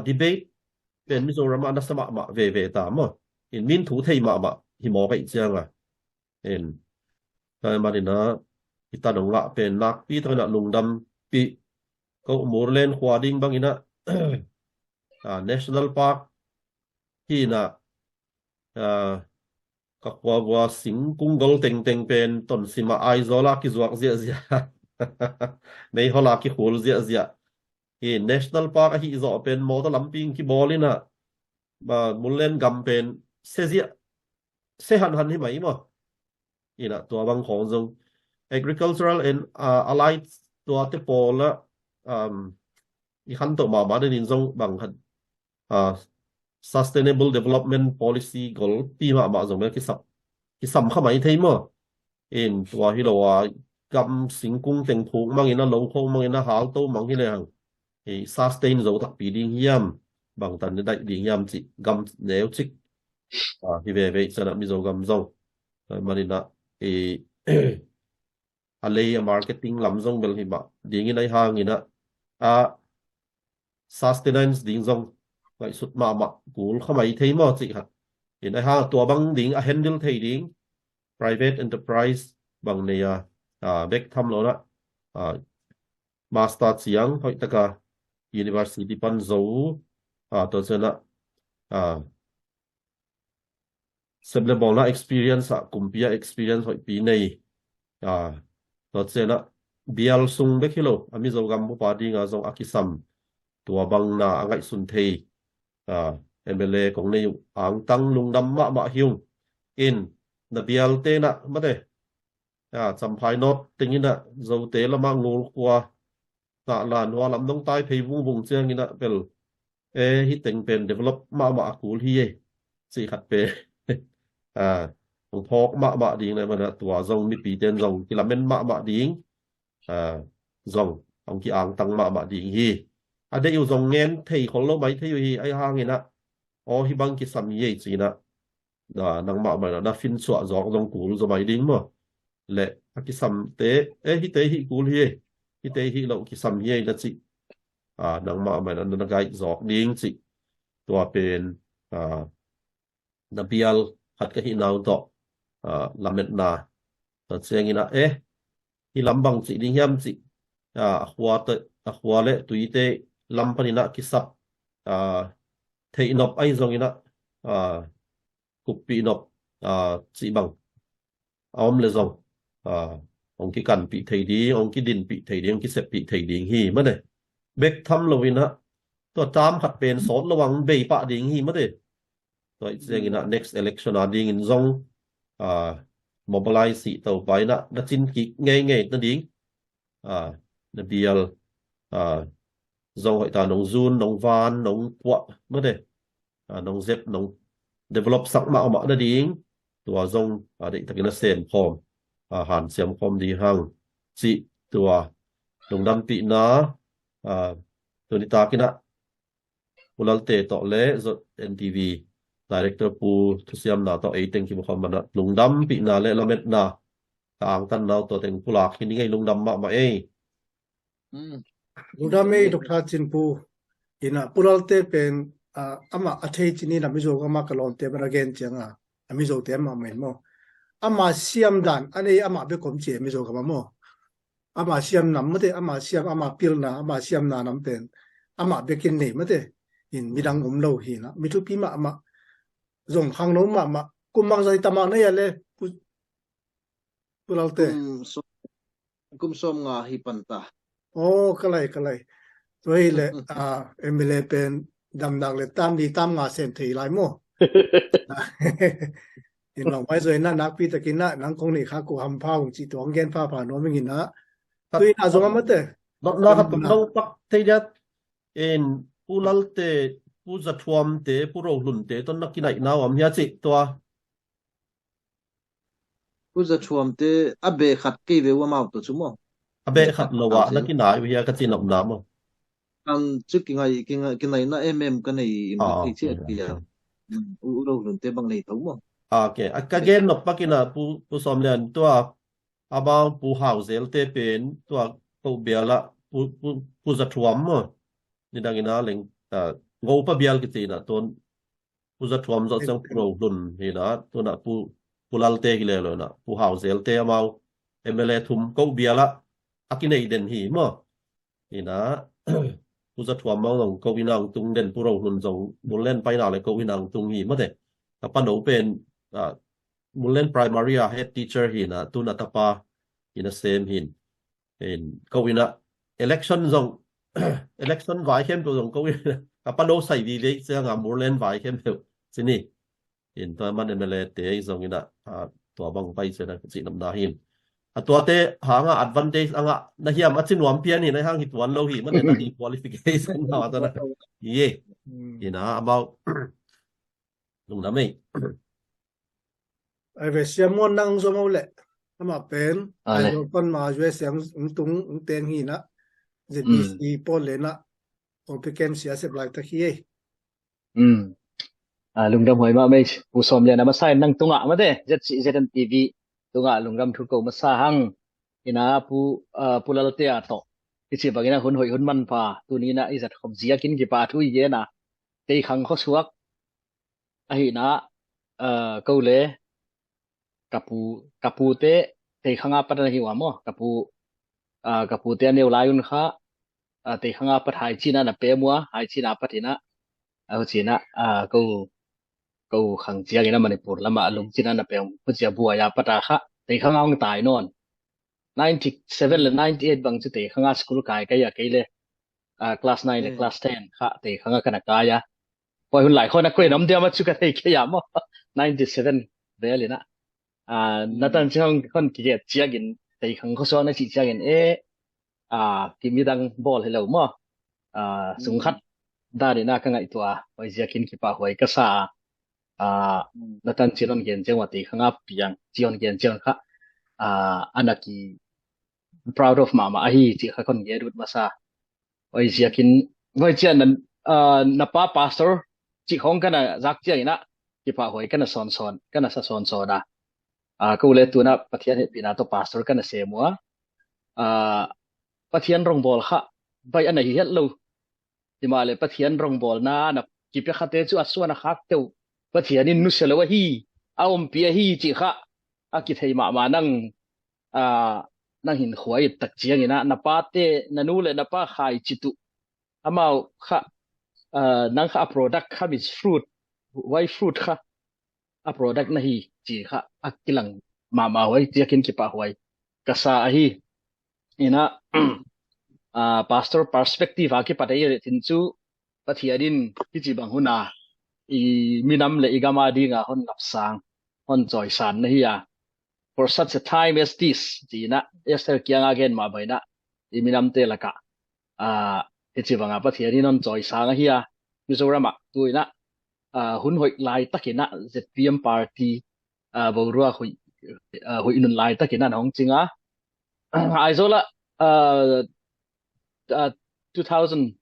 debate pen Mizoram ana sama ma ve ta mo in min thu thei ma hi mo kai chiang in ta ma dina ita dong la pen nak pi to na lung dam pi ko murlen khwading bang ina national park hi na các qua sinh cung gol teng pen ton sima ai zola ki zuak zia nei hola ki khul zia national park hi zo pen mo ta lamping ki bolina ba mulen gam pen se han hi mai mo ina tua bang khong jong agricultural and allied tua te pola i khan to ma de nin jong bang han sustainable development policy goal pi ma zong me ki sam kha mai thei mo in tua hi lo wa gam sing kung teng phung mang ina lo khong mang ina hal to mang hi le hang sustain zo tak pi ding hiam bang tan dai ding hiam chi gam neu chik hi ve sana mi zo gam zong marina alei marketing lam zong bel hi ba ding in ai hang ina sustenance ding zong vậy sụt mà cú không ai thấy mà chị hả hiện nay ha tua băng đỉnh handle thấy đỉnh private enterprise bằng này back thăm lo đó master chiang hỏi tất cả university pan dấu tôi sẽ là sable bong la experience kumpia experience hỏi pi này tôi sẽ là bial sung back hello ami zo gam bu pa ding zo akisam tua băng na angai sun thei MLA cũng này ang tăng lung đâm ma hiung in na bialte na mate cham phai not tingin na zo te lama ngul kwa ta la no lam dong tai phei vung chiang ina pel hi teng pen develop ma kul hi si khat pe ong phok ma ding na mana tua zong mi pi ten zong ki lamen ma ding zong ong ki ang tăng ma ding hi ada yêu dòng ngén thầy khổ lâu mấy thầy hi ai hang ina hi bang ki sam ye chi na nang ma mai na fin chwa jok dong kul zo mai ding mo le ki sam te hi te hi kul hi te hi lo ki sam hi la chi nang ma mai na gai jok ding chi tua pen na bial hat ka hi nau to lamet na to cheng ina hi lambang chi ding hiam chi khwa le tuite lampanina ki sap thei nop ai zong ina kupi nop chi bang om le zong ông ki kan pi thei di ông ki din pi thei di ông ki sep pi thei ding hi ma de bek tham lovina to tam khat pen sot lawang be pa ding hi ma de to cheng ina next election ding in zong mobilize si tàu vai na chin ki nge na ding na bial dòng hội ta nông zun nông van nông quạ mất đây nông dẹp nông develop sắc mạo mạo nó đi tua dòng định thật là sen phom hàn xem phom đi hàng chị tua nông đam tị nó tua đi ta kia nè ulal te tọ lẽ rồi NTV director pu thu xem nào tọ ấy tên kim phom mà nông đam tị na lẽ lamet na tang tan nào tọ tên pulak khi ngay nông đam mạo mạo Udame Dr. Chinpu ina puralte pen ama athei chini na mizo kama kalon te again changa amizo te ma men mo ama siam dan ani ama be kom che mizo kama mo ama siam nam mate ama siam ama pil na ama siam na nam pen ama be kin ne mate in midang lo hi na mitu pi ma ama zong khang no ma kumang sai tama na ya le puralte kum som nga hi panta kalai rồi là MLA pen đầm đặc là tam ngà sen thì lại mua thì lòng bây giờ na nạc pi ta kia na nang công này khác của hầm phao chỉ toán gen phao nó mới nhìn na tuy là giống mất đấy nó hấp tụng đâu bắc thấy nhất in ulal te pu za thuam te pu ro lun te ton nak kinai naw am ya chi to pu za thuam te abe khat ke ve wa mau to chumo abe khat lowa nak kinai wi ya ka chin nam nam trước cái ngày nó em cái này cái chuyện gì à u đâu rồi tên bằng này tống mà ok cái gen nộp bắc kia pu som lên tua about pu house te pen tua pu biala pu za thuam mà ni đang ina leng ngô pa bial cái gì na ton pu za thuam zo sang pro lun hi na to na pu lal te hi le lo na pu house te amau MLA thum ko biala akinai den hi mà hi na pu za thuam mau long ko winang tung den pu ro hun zong mun len pai na le ko winang tung hi ma de ta pa no pen mun len primary head teacher hi na tu na ta pa in a same in ko wina election zong election vai khem to zong ko wina ta pa no sai vi ve se nga mun len vai khem pe sini in ta man MLA te zong ina to bang pai se na chi nam na hinตัวเตะหางadvantage อ่ะนะเฮียมอัศนวมเพียนี่ในห้างหิตวันโลหิมันเป็น qualification เอาตอนนั้นเย่you know about ลุงน้ำไม่ไอ้เวเสียมวนนั่งสมเอาแหละมาเป็นไอ้คนมาช่วยเสียงตุงเตียงหินะจะมีสีปนเลยนะผมไปเก็บเสียเสพหลายตะกี้ลุงดำหอยมาไม่ผู้สมเลยนะมาใส่นั่งตรงอ่ะมาเด้จะจีจะเป็นทีวีตรงลุงกำทุกคนมาสร้างอินะผู้ลาเตียต่อที่สิบางนะคนหอยคนมันพาตัวนี้นะไอ้สัตว์ขมเสียกินกี่ปลาทุยเยนะตีขังเขาสวกไอ้นะกูเลยกับผู้เตะตีขังอาปัตนะหิวมั้งกับผู้เตะเนี่ยลายอุ่นข้าตีขังอาปัตหายชีนะนะเปมัวหายชีนะปัตนะเอาชีนะกูขังเสียกินนะมันในปูร์ละมาลงชีนะนะเปมผู้เสียบัวยาปัตหะตีขังเอาตายนอน97 หรือ98บางจุดตีขังอาสกุลกายก็อยากเลยคลาส9หรือ class 10ค่ะตีขังอาขนาดกายพอคนหลายคนนะคุยน้ำเดียวมาชุกตีขยาม97เบลเลยนะนั่นตอนที่คนเกลียดเชียกินตีขังเขาซ้อนในชีเชียกินกิมมีดังบอลให้เรามั้งสุงคัดได้เลยนะข้างไอตัวไว้เชียกินกี่ปะหวยก็ซานั่นตอนที่เราเรียนจังหวัดตีขังอาเปียงจีนเรียนจังค่ะอันนั้นกี่ proud of มาไอ้ที่เขาคนเรียนรู้มาซาไว้เชียกินไว้เชียนั้นนับป้า pastor จีของกันนะรักเชียนะ ki pa hoi kana son kana sa son da ko le tu na pathian he pina to pastor kana se mo pathian rong bol kha bai ana hi het lo ti ma le pathian rong bol na ki pe khate chu aswa na khak teu pathian in nu se lo hi a om pia hi chi kha a ki thei ma nang nang hin khwai tak chiang ina na pa te na nu le na pa khai chi tu amao kha nang kha product kha is fruit wai fruit kha a product na hi chi kha akilang ma hoi tiakin ki pa hoi kasa hi ina pastor perspective aki patai tin chu pathianin ki chi bang huna I minam le igama di nga hon lapsang hon joy san na hi ya for such a time as this dina Esther kiang again ma baina I minam te laka chi banga pathianin on joy sang hi ya Mizoram tuina hun hoi lai takina ZPM party borua hui nun lai takina hong chinga aizola 2000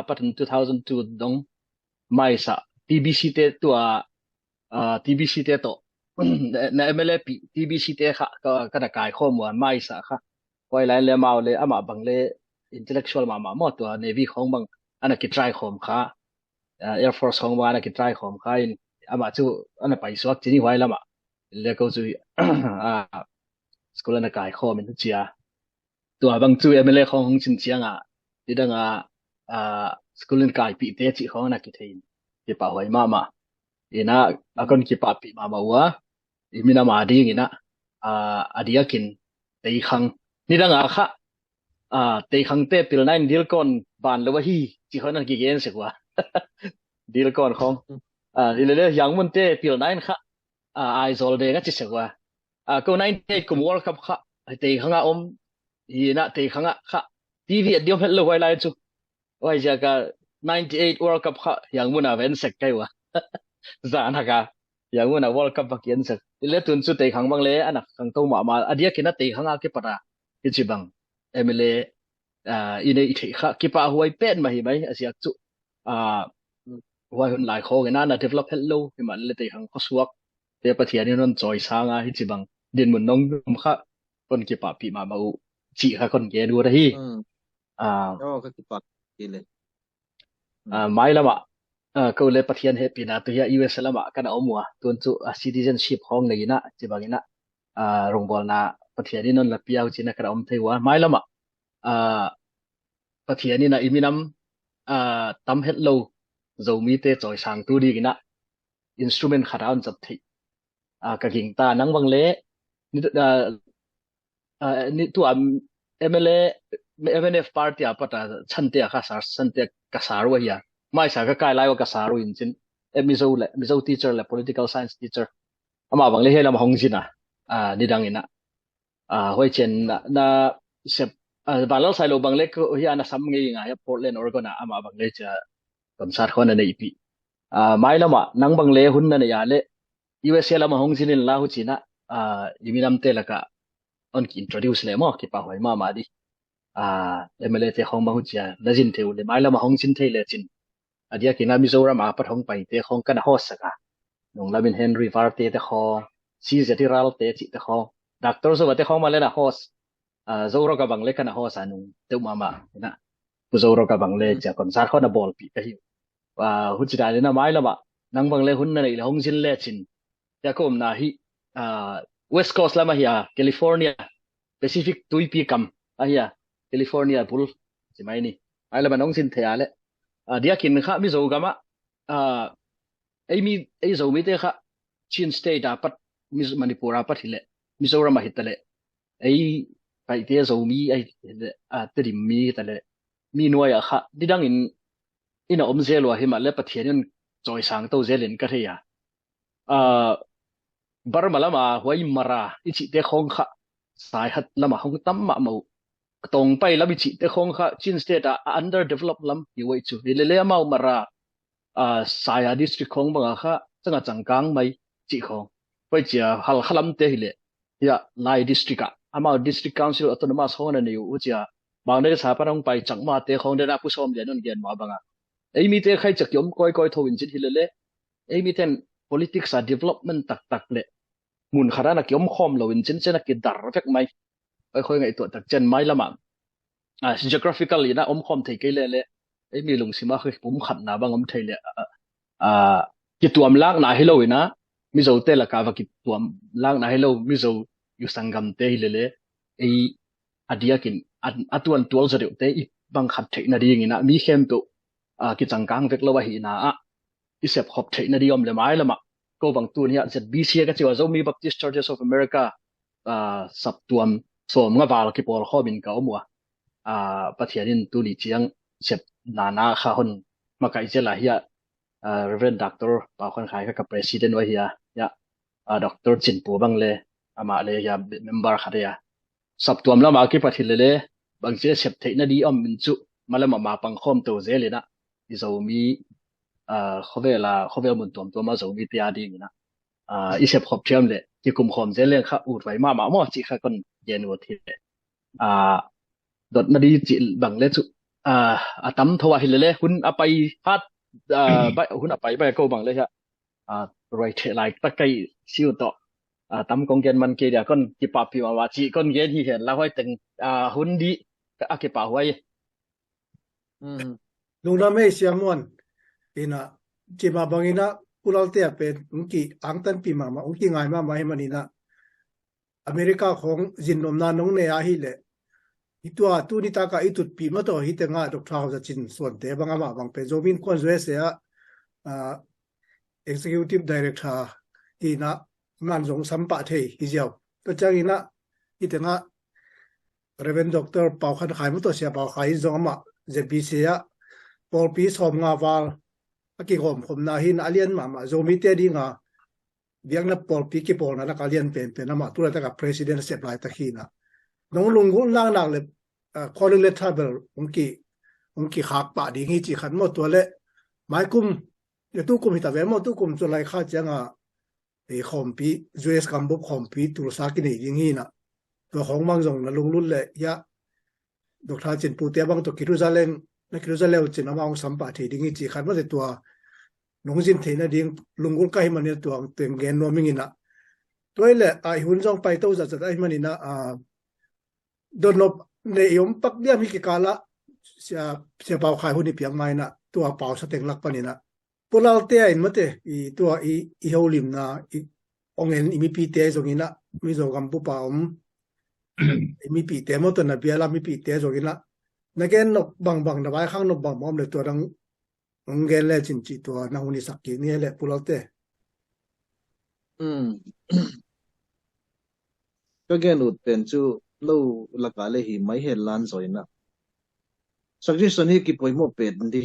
patan 2002 dong mai sa TBC te tua TBC te to na MLP TBC te kha ka da kai khom wa mai sa kha koi lai le mau le ama bang le intellectual ma mo to navy khong bang ana ki try khom kha Air Force khong wa ana ki try khom kha in ama chu ana pai suak chini wai lama le ko chu school ana kai khom in chia tua bang chu MLA khong hong chin chianga tidanga school in kai pi te chi khong na ki thein ki pa hoi mama ina akon ki pa pi mama wa imina ma ding ina adiakin tei khang nidanga kha tei khang te pil nine dil kon ban lo hi chi khon ki gen se kwa dil kon khong rilele yang mun te pil nine kha ai zol de nga chi se kwa ko nine te kum world cup kha tei khanga om ina tei khanga kha TV diom hello wai lai chu wai ja ka 98 World Cup kha yang mun a ven sek kai wa za na ka yang mun a World Cup ba kian sek le tun chu te khang bang le ana khang to ma adia kina te khanga ke para ki chi bang MLA ine I the kha ki pa huai pen ma hi mai asia chu wai hun lai kho na na develop hello hi man le te khang ko suak te pathian ni non choi sanga hi chi bang din mun nong kha kon ki pa pi ma u chi kha kon ge du ra hi ka ki pak ile mai lama ko le pathian he pina tu ya US lama kana omwa tun chu citizenship hong nei na chi bangina rongbol na pathian non la piau china kana om theiwa mai lama pathian na iminam tam het lo zomi te choi sang tu di gina instrument kharaun chap thei ka ging ta nang bang le ni tu MLA MNF party apata chante kha sar chante ka sarwa ya mai sa ka kai lai ka saru in chin mizo teacher la political science teacher ama bang le he lam hong jina ni dang ina hoi chen na sep balal sai lo bang le ko hi ana sam ngi nga ya Portland Oregon ama bang le cha konsat khon na ipi mai lama nang bang le hun na ya le USA lam hong jinin la hu china iminam te laka on ki introduce le mo ki pa hoi ma di MLA te khong ma hu chia lazin theu le mai lama hong chin thei le chin adia ki na Mizoram pat hong pai te khong kana host saka nong lamin Henry Var te khong si zetiral te chi te khong doctor so te khong ma le na host zoro ka bang le kana host anung te mama na ku zoro ka bang le cha kon sar khona bol pi ka hi wa hu chi da le na mai lama nang bang le hun na le hong chin le chin ya kom na hi West Coast lama hi California Pacific tuipi kam ahia California bull si mai ni ai la manong sin thea le dia kin kha mi zo gama ai zo mi te kha chin state pat Manipur pat hile Mizoram hitale ai pai te zo mi ai te mi tale mi noya kha didang ina om zelo hi ma le pathian choi sang to zelin ka theya bar malama hoi mara ichi te khong kha sai hat lama hong tam ma mo tong pai labi chi te khong kha chin state under develop lam hi wei chu le le mau mara saya district khong banga kha changa changkang mai chi khong wei chia hal khalam te hile ya lai district amao district council autonomous hone ne u chia bang ne sa parang pai changma te khong de na pu som de non gen ma banga ei mi te khai chakyom koi koi thowin chin hile le ei mi ten politics a development tak le mun khara na kiom khom lo in chen chen a ki dar vek mai oi khoi ngai to tak chen mai lama geographically na khom thei ke le ei mi lung sima khoi pum khat na bangom thei le ki tuam lak na hello ina mi zo te la ka va ki tuam lak na hello mi zo yu sangam te le ei adia kin atuan tual zari te i bang khat thei na ding ina mi khem to ki changkang vek lo wa hi na i sep khop thei na diom le mai lama ko bang tu nia ZBC ka chiwa zo mi Baptist Churches of America sap tuam som nga wal ki por kho bin ka omwa pathianin tu ni chiang sep na kha hon makai chela hiya Reverend Doctor pa khon khai ka president wa hiya ya Dr. Chin pu bang le ama le ya member khare sap tuam lama ki pathil le bang che sep thei na di om min chu malama ma pang khom to zelina i zo mi khovel mun tom to ma zo mi tia ding na i sep khop thiam le ki kum khom zel kha ut vai ma mo chi kha kon yen wo thi dot na di chi bang le chu atam thowa hi le hun apai phat ba hun apai ba ko bang le ha right like ta kai siu to tam kong gen man ke dia kon ki pa pi wa chi kon gen hi hen la hoi teng hun di ka ke pa hoi lung na me siamon ina chima bangina pulalte pen unki angtan pi mama unki ngai ma mai manina America khong jinnom na nong ne a hi le itua tu ni ta ka itut pi ma to hi te nga Dr. Hausa Chin son te banga ma bang pe zomin kon zwe se executive director ina man zong sampa thei hi jaw to changina itenga Reverend Dr. Pau Khan Khai mo to sia Pau Khai zong ma ZBC ya Paul Pi som nga wal aki khom na hin alien ma zomi te di nga biang na Paul Pi ki Paul na ka alien pen na ma tu la ta ka president se apply ta khina nong lungul lang lang le calling le travel unki khak pa di ngi chi khan mo to le mai kum ye tu kum hita ve mo tu kum chu lai kha changa e khom pi US kam bo khom pi tu sa ki nei ding hi na to khong mang jong na lunglul le ya Dr. Chin pu te bang to Jerusalem na Jerusalem chin amang sampa thi ding chi khan ma de to nongjin theina ding lungul kai man ne to teng gen no ming ina toile ai hun jong pai to za ai manina don no ne yom pak dia mi ki kala sia pau khai huni piang mai na to pau sa teng lak panina pulal te ai mate i to i holim na i ongen i mi pi te zongina mi zo gam pu pa mi pi te mo to na biala mi pi te zongina na gen nok bang na bai khang nok bang mom le to dang ngel le chin chi to na huni sak ki ni le pulal teก็แกนุดเป็นจูลู่ละกาเลยหิไม่เห็นล้านสอยนะสักที่ส่วนนี้กี่ป่วยหมดเป็ดดี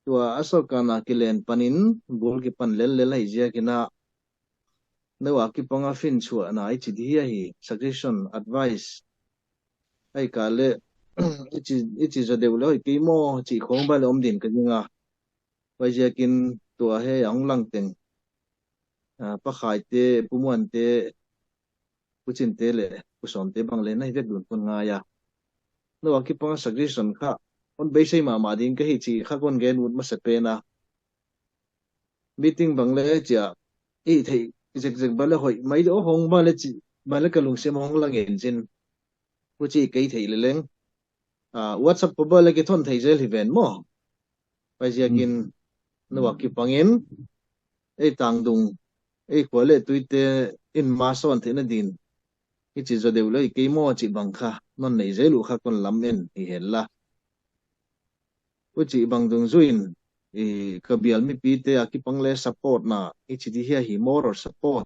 ตัวอาศัยการนักเล่นปันินบุลกี่ปันเล่นให้เจ้ากินะเนื้อกี่ปังอาฟินชัวนะไอจีดีฮีสักที่ส่วน advice ไอ้กาเลยไอจีจะเดี๋ยวเลยกี่โมจีของไปเลยดินกันยังไงไปเจ้ากินตัวให้ยังลังเต็งปะขายเตะปุ่มวันเตะผู้จินเตะเลยผู้สอนเตะบางเลยนะที่เด็กคนง่ายเนื้อกี่ปังสักที่ส่วนค่ะคนไม่ใช่มาดิ้งก็ให้จีข้าคนเกณฑ์วุฒิมาเสพนะมีติ้งบางเลยจ้ะอีที่เจ็บๆบางเลยหอยไม่ได้ห้องบางเลยจีบางเลยก็ลงเสียมห้องละเงินจินผู้จีกี่ที่เลยเล้งวัดสับปะบางเลยก็ทนที่เจอที่เวนมั่วไปเจอกินเนื้อกี่ปังเงินไอ้ต่างดุงไอ้ขวาเลยตุยเตอินมาสอนที่นั่นดินไอ้จีจะเดี๋ยวเลยกี่มั่วจีบังค่ะนั่นไหนเจอลูกข้าคนลำเอ็นที่เห็นละผู้จีบางดวงจุนก็เบียลมีปีเตะกี่ปังเลสปอร์ตนะอีจีที่เฮียหิมอร์สปอร์ต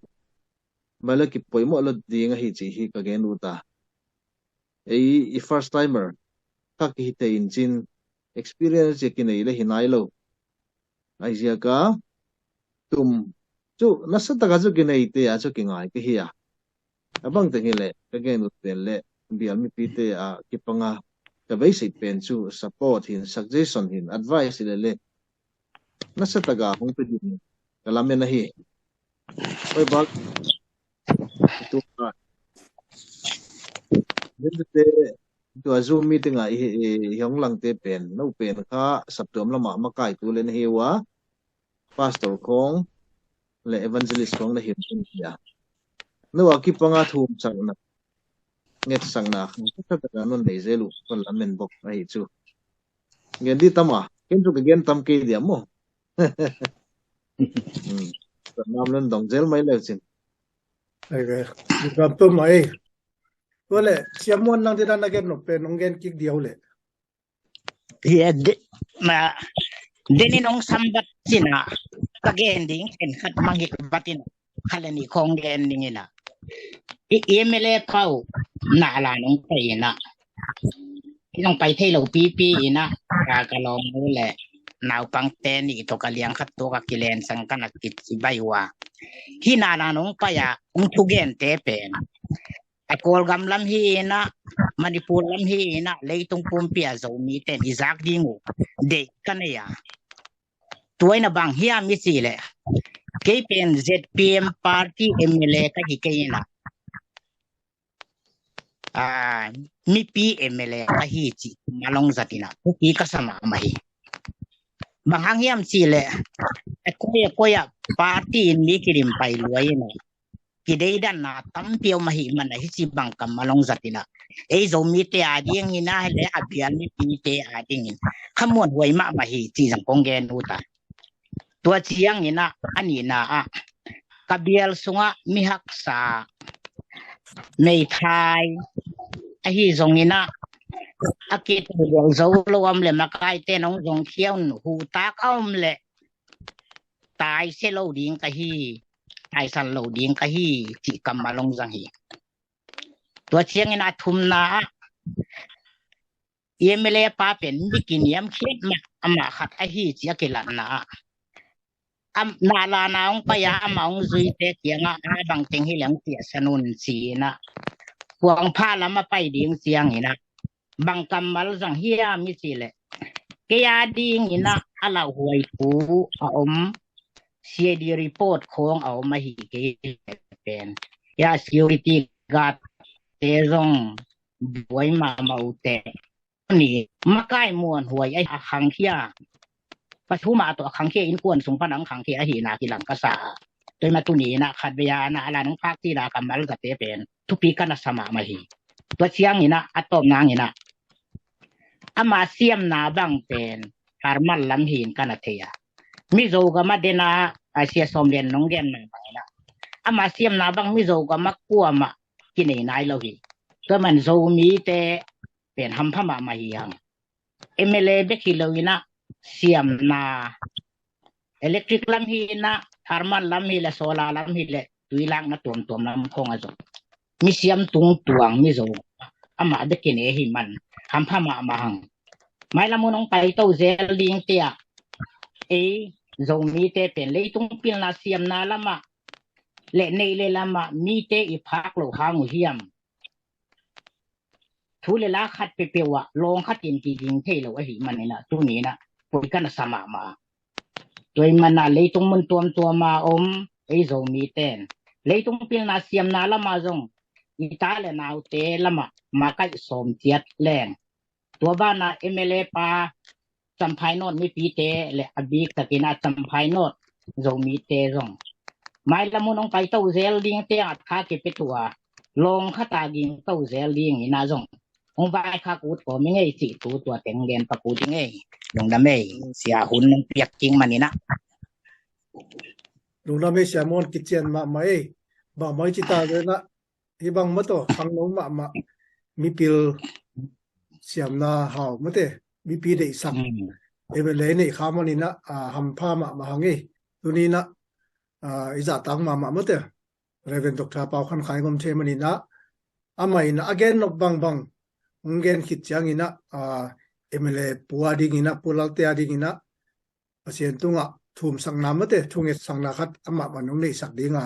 มาเลยกี่ป่วยหมดเลยดีงะฮิจีฮิก็เกนูตาfirst timer ถ้ากี่เตอินจิน experience จะกินอะไรหินไอโลไอเจียก้าตุ่มจู่นัสตะก้าจู่กินอะไรเตะจู่กินไงก็เฮียบางทีเลยก็เกนูเตะเลยเบียลมีปีเตะกี่ปังก็ไม่ใช่เป็นจู่ support หิน suggestion หิน advice เลยนัสตะก้าคงเป็นดินก็ลำเนาะฮีไปบักตัวเดี๋ยวตัวZoom meeting yang lang te pen no pen kha saptom lama makai tu len hewa pastor kong le evangelist kong na him ya no ki panga thum chang na nget sang na kha ta non dei zelu kon lamen bok ai chu ngen di tama ken chu gen tam ke dia mo nam len dong zel mai le chin ai ve gặp tôi mai tôi lệ xiêm muôn năng thì đang gen nộp về nông gen kích điều lệ ya ma deni nong sambat sina kagending ken khat mangik batin khalani kong ending ina emele pau na la nong pe na nong pai thei lo pi pi ina ka ka lom nu le naw pang te ni to ka liang khat to ka kilen sang kana kit si baiwa hina na nong pa ya tu gen te pen akol gam lam hi na manipur lam hi na leitung pum pia zo mi ten izak dingu de kanaya tuai na bang hiam mi si le KPN ZPM party MLA ka hi kaina mi pi MLA ka hi chi malong zatina pi ka sama mai bang hang hiam si le koya party ni kirim pai luai na kidei dan na tampio mahi man hi si bang kam malong zatina ei zo mi te ading ina le abian mi pi te ading khamon huai ma mahi chi jang konggen uta tua chiang ina ani na kabiel sunga mihak sa mei thai a hi zong ina akit bel zo lo am le makai te nong zong khiaun hu ta kaum le tai se lo ding ka hi ai san lo ding ka hi chi kam malong jang hi tua chiang ina thum na emele pa pen bikin yam khet ma ama khat a hi chi akilan na na la naong pa ya amaong zui te tianga bang ting hilang tia sanun si na huang pha lama pai ding siang ina bang kamal jang hia mi si le ke ya ding ina ala huai pu CID report khong au ma hi ke pen ya security guard te zong boy ma mau te ni makai muan huai ai khang khiaปัจจุบันตัวขังเขอินกวนสงพนังขังเขอหินากิลังกษาโดยมาตุนีนะขัดเบียนะอะไรน้องภาคที่รากัมมัลกับเตเป็นทุกปีกันสมามาหีตัวเชียงนี่นะอัตโตมนางนี่นะอามาเซียมนาบังเป็นฮาร์มันลำหินกันเทียมิโซกามาเดนาอาเซียสมเรียนน้องเรียนมาไปนะอามาเซียมนาบังมิโซกามากัวมากินไหนเราหีก็มันโซมีเตเป็นฮัมพมามาหียังMLAเบคิโลวินะsiam na electric lam hi na thermal lam hi la solar lam hi le tuilang na tom lam khong azo mi siam tung tuang mi zo ama de kene hi man ham pha ma hang mai la monong pai to zel ding tia e zo mi te pen le tung pil na siam na lama le nei le lama mi te i phak lo hang hiam thu le la khat pe pewa long khat in ki ding the lo hi man na tu ni naปุกันสมามาโดยมันเลยตรงมันตัวมาไอ้โซมีเต้นเลยตรงเป็นนาเซียมนาละมาจงอีตาเลนาวเตละมาก็สมเจียดแรงตัวบ้านMLAปาจำภายโนดไม่ปีเตและอบีกตะกินาจำภายโนดโซมีเตจงไม่ละมุนองไปเต้าเซลลิงเตอัดคาเก็บไปตัวลงข้าตากิงเต้าเซลลิงอีนาจงองไปข้ากูดก็ไม่ไงสิตัวเต็งเรียนปะกูจริงไงลงดำไม่เสียหุ่นเปียกจริงมันนี่นะลุงน้ำไม่เสียมอนกิจเจนมาไม่บางไม่จิตาเลยนะที่บางมาตัวฟังน้องมามีปิลเสียมนาหาวมาเตมีปีเด็กสักเลยนี่ข้ามันนี่นะหัมผ้ามาหางงี้ตัวนี้นะอิจฉาตังมาเตเรเวนตกชาเปาขันขายกรมเทมันนี่นะไม่นะ again นกบางเงินคิดจังนี่นะMLA ปัวดิ่งนะปัวลัลเตียดิ่งนะเสียนตุงทุ่มสังน้ำมาเตะทุ่งเงินสังนาคัดมันน้องนี่สักดิ่ง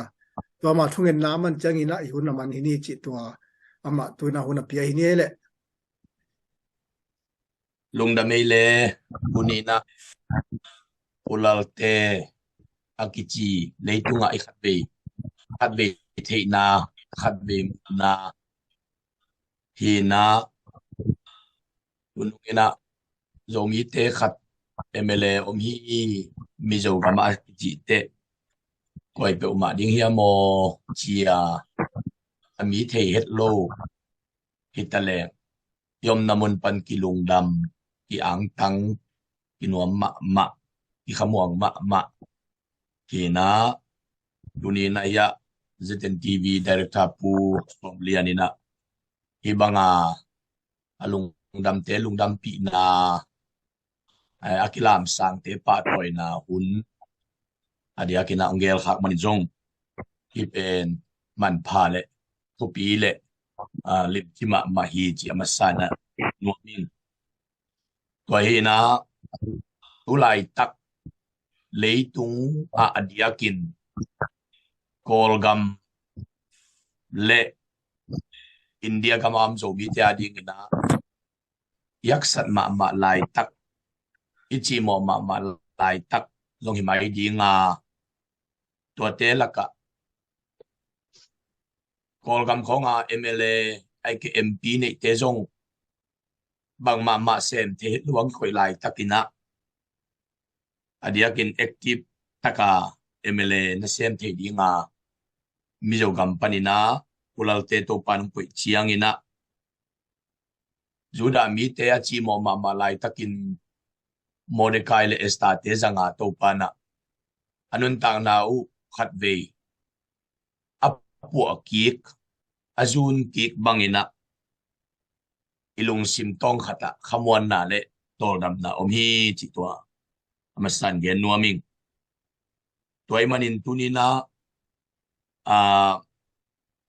ตัวมาทุ่งเงินน้ำมันจังนะอีหุ่นมันที่นี่จิตตัวตัวน่าหุ่นเปียที่นี่แหละลุงดำไม่เล่บุนีนะปุลาเตอากิจีเลยตุงไอขัดเบเทนาขัดเบนาฮีนาลุงนะโซมีเตขัดMLAฮีมิโซกามาอากิจีเต quay biểu mà điên hiểm mò chia ami thầy hết lô hít ta lẹ yom namun pan ki lung dam ki ang tang ki nuam ma ki khamuang ma ki na duni na ya zeten TV director pu som lianina ibanga alung lung dam pi na akilam sang te pa toy na hun adia kina ongel khak mani jong ki pen man pha le tu pi le lim ti ma hi chi amasana nuamin toy hi na tu lai tak leitung adia kin kolgam le India kamam zo mi tia ding na yaksat ma lai tak ichi mo ma lai tak zong hi mai dinga to te laka kolgam khonga MLA IK MP nei te zong bang ma sem te luang khoi lai takina adiakin active taka MLA na sem te dinga mizo company na ulal te to pan pui chiang ina juda mi te achi mo ma lai takin Mordecai le estate zanga to pana anun tang na u khat ve apu kik azun kik bangina ilung sim tong khata khamwan na le tol dam na omhi chi to amasan gen nuaming toy manin tunina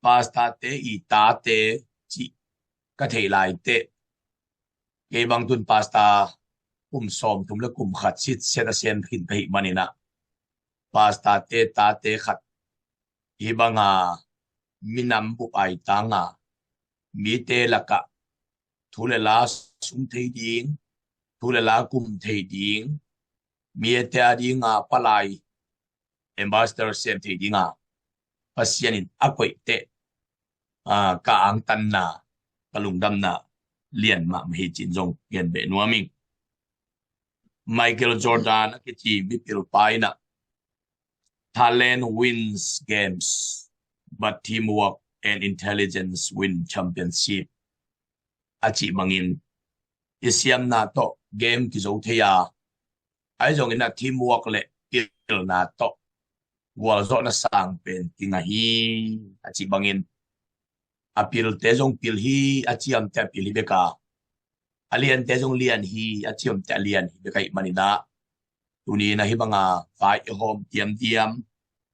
pasta te I ta te chi ka thei lai te ke bang tun pasta som tum le kum khat sit seta sen khin thei manina pasta te ta te khat ibanga minam bu ai tanga mi te laka thule la sum thei ding thule la kum thei ding mi te adinga palai ambassador sem thei dinga pasianin akwai te ka ang tan na kalung dam na lian ma hi chin jong gen be nuaming Michael Jordan ke chi bipil paina talent wins games but teamwork and intelligence win championship achi mangin isiam na to game ki zo theya ai jong ina teamwork le pil na to wal zo na sang pen tinga hi achi bangin apil te jong pil hi achi am te pil beka alian te jong lian hi achi am te lian hi beka manina tuni na hi banga fai home tiam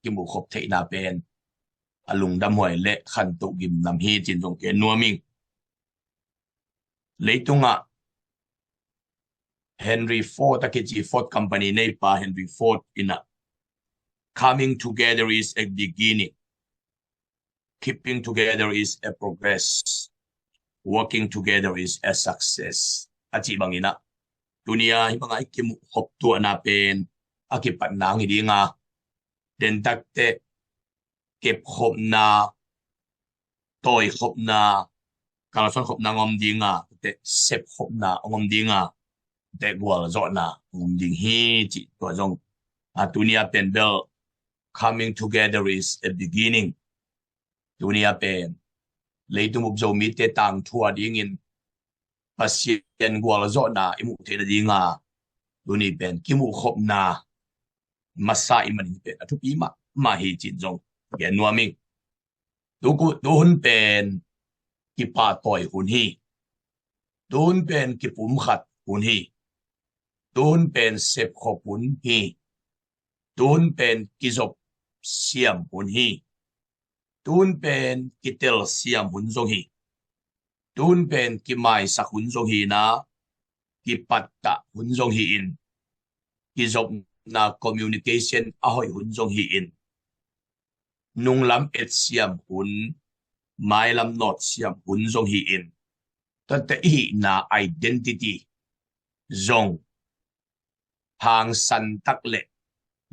ki mu khop thei na pen alung dam hoi le khan to gim nam hi chin jong ke nuaming leitunga Henry Ford akeji Ford company nei pa Henry Ford ina coming together is a beginning keeping together is a progress working together is a success achi bangina dunia hi banga ikim hop tu na pen akipat nang idinga den takte kep khop na toy khop na kalson khop na ngom dinga te sep khop na ngom dinga te gwal zo na ngom ding hi chi to jong dunia pen bel coming together is a beginning dunia pen leitum up zo mi te tang thua ding in pasien gwal zo na imu te na dinga duni pen kimu khop na masa iman pe atupi ma hi chin jong gen nuaming du hun pen ki pa toy hun hi dun pen ki pum khat hun hi dun pen sep khop hun hi dun pen ki zop siam hun hi dun pen ki tel siam hun jong hi dun pen ki mai sak hun jong hi na ki patta hun jong hi in ki zop na communication ahoy hun jong hi in nung lam et siam hun mai lam not siam hun jong hi in ta hi na identity zong hang san tak le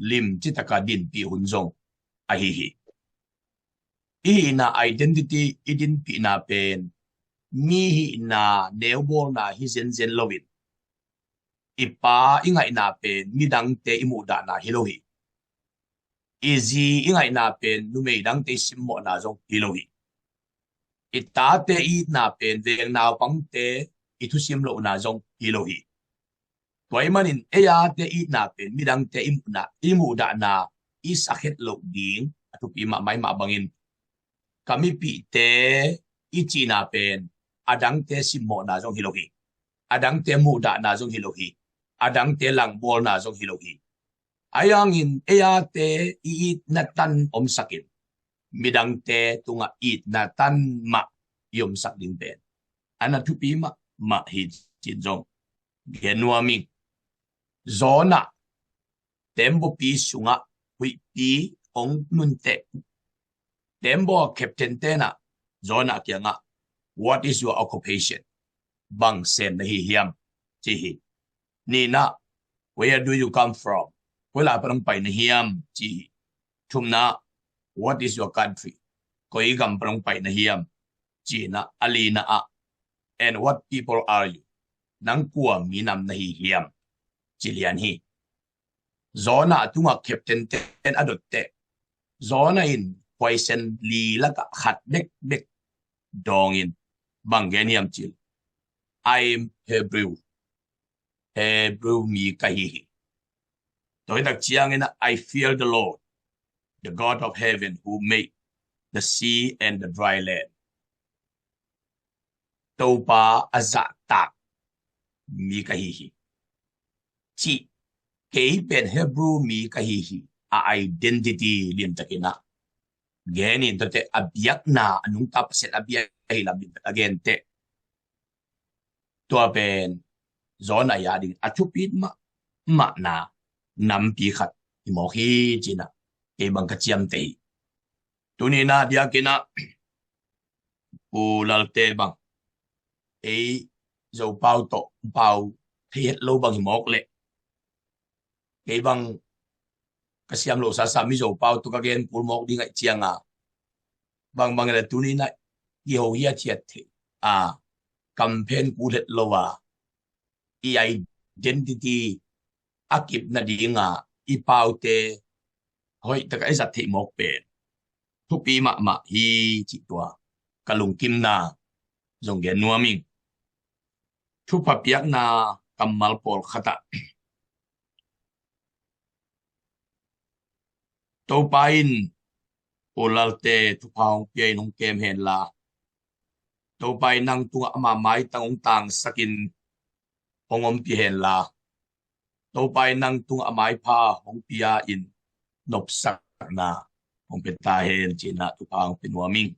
lim chi taka din pi hun jong a hi na identity idin pi na pen mi hi na neubol na hi zen lovin ipa ingai na pen midang te imu da na hilohi easy ingai na pen nu mei dang te sim mo na jong hilohi ita te I na pen veng naw pang te itu sim lo na jong hilohi toy manin eya te I na pen midang te imu da na isakhet lo ding atu pi ma mai ma bangin kami pi te ichi na pen adang te sim mo na jong hilohi adang te mu da na jong hilohi adang te lang bol na jong hilohi ayangin eya te I natan om sakit midang te tunga it natan ma yom sak ding pen ana tu pi ma hi chin jong genwa mi zona tembo pi sunga hui pi ong nun te tembo captain te na zona kya nga what is your occupation bang sen na hi hiam chi hi ni na where do you come from wala parang pai na hiam chi thum na what is your country koi gam parang pai na hiam chi na alina a and what people are you nang kuwa minam na hi hiam chi lian hi zona tunga captain ten adot te zona in poison li la ka khat bek dong in bangeniam chil I'm Hebrew mi kahi toy dak chiang ina I fear the Lord the God of heaven who made the sea and the dry land topa azata mi kahi chi kay pen Hebrew mi kahi a identity lim takina genin tote abyak na anong tapaset abyak ay labit again te to pen zona ya ding achupit ma na nam pi khat imo hi china ke bang ka chiam te tunina dia kina ulal te bang e zo pau to pau thiet lo bang himok le ke bang kasiam lo sa mi zo pau to ka gen pul mok ding ai chianga bang la tunina ki ho ya chiat the a campaign ku let lo wa I identity akip na dinga ipau te hoi ta ka isa the mok pen thu pi ma hi chi tua kalung kim na zong gen nuaming thu pa piak na kamal pol khata to pain ulalte thu paung pe nong kem hen la to pai nang tunga ama mai tang tang sakin hongom pi hen la to pai nang tunga mai pha hong pia in nop sak na hong peta hen china tu paung pinwaming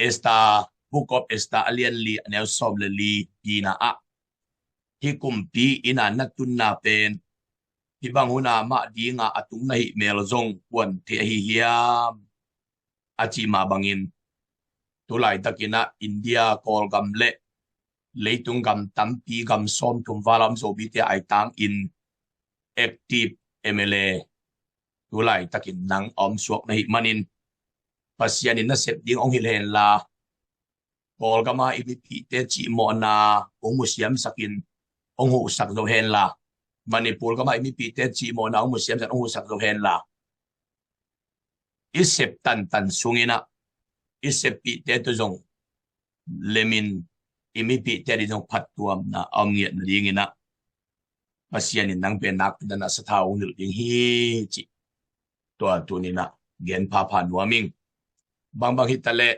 esta book of esta alien li anel som le li ina a hi kumpi ina natun na pen hi bang huna ma dinga atung na hi mel zong wan the hi hiam achi ma bangin tulai takina India kol gam le leitung gam tampi gam som tum valam so bi te ai tang in active MLA tulai takin nang om suak na hi manin pasian in na set ding ong hilen la kol gama ipi te chi mo na ong musiam sakin ong hu sak zo hen la Manipur gama ipi te chi mo na ong musiam sak ong hu sak zo hen la isep tan sungina isep pi te to zong lemin imipi te di zong patuam na amngiat na dingina pasian in nang penak na sa taong nil ding hi chi to tunina gen papa nuaming bang hitale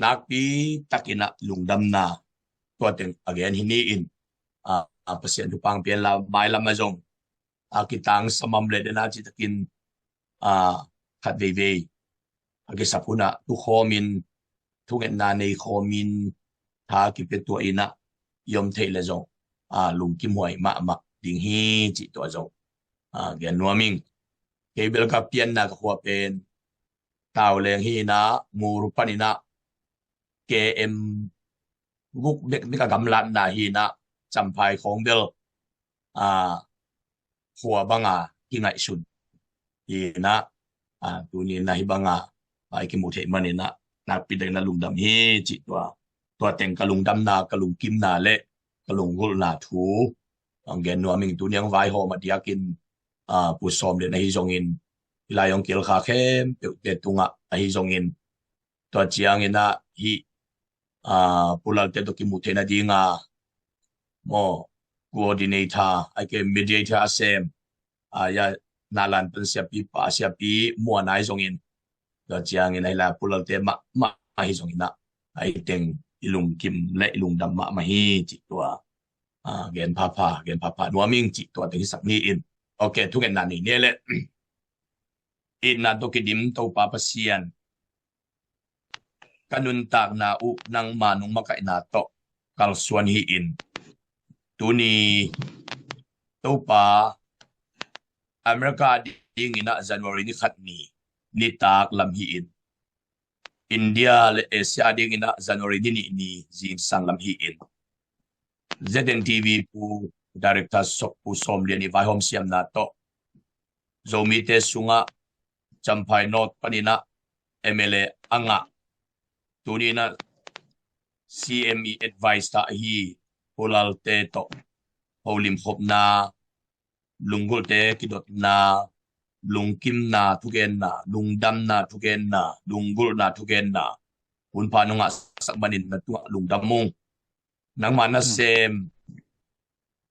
nakpi takina lungdam na to teng again hiniin pasian upang pian la mai la mazong kitang samamle na chi takin khat ve age sapuna tu khomin thungen na nei khomin tha ki pe to ina yom theile zo lung kim hoi ma ding hi chi to zo gen nuaming kebel ka pian na ko pen taw leng hi na mur panina KM buk bek ni ka gamlan na hi na champai khong bel khua banga kingai sun hi na tuni na hi banga ai ki mu the manina na pidang na lungdam hi chi to teng kalungdam na kalung kim na le kalung gul na thu ang gen no aming tunyang vai ho ma diakin pu som le na hi zongin ilayong kil kha khem te tunga hi zongin to chiang ina hi pulal te to ki mu the na dinga mo coordinator ake mediator asem ya nalan pen siapi pa siapi mo nai zongin to chiang ina ila pulal te ma hi zongina ai teng ilung kim le ilung dam ma hi chi to gen papa nuaming chi to te sak ni in okay tu gen nani ne le in na to kidim to papa sian kanun tak na u nang manung makai na to kalsuan hi in tuni to pa America ding ina January ni khat ni tak lam hi in India le Asia ding ina January ni jing sang lam hi in ZNTV pu director sok pu som le ni vai hom siam na to zomi te sunga champai not panina MLA anga tunina CME advice ta hi pulal te to holim khop na lungul te kidot na lungkim na tugen na lungdam na tugen na lungul na tugen na un panunga sakmanin na tu lungdam mong nang mana sem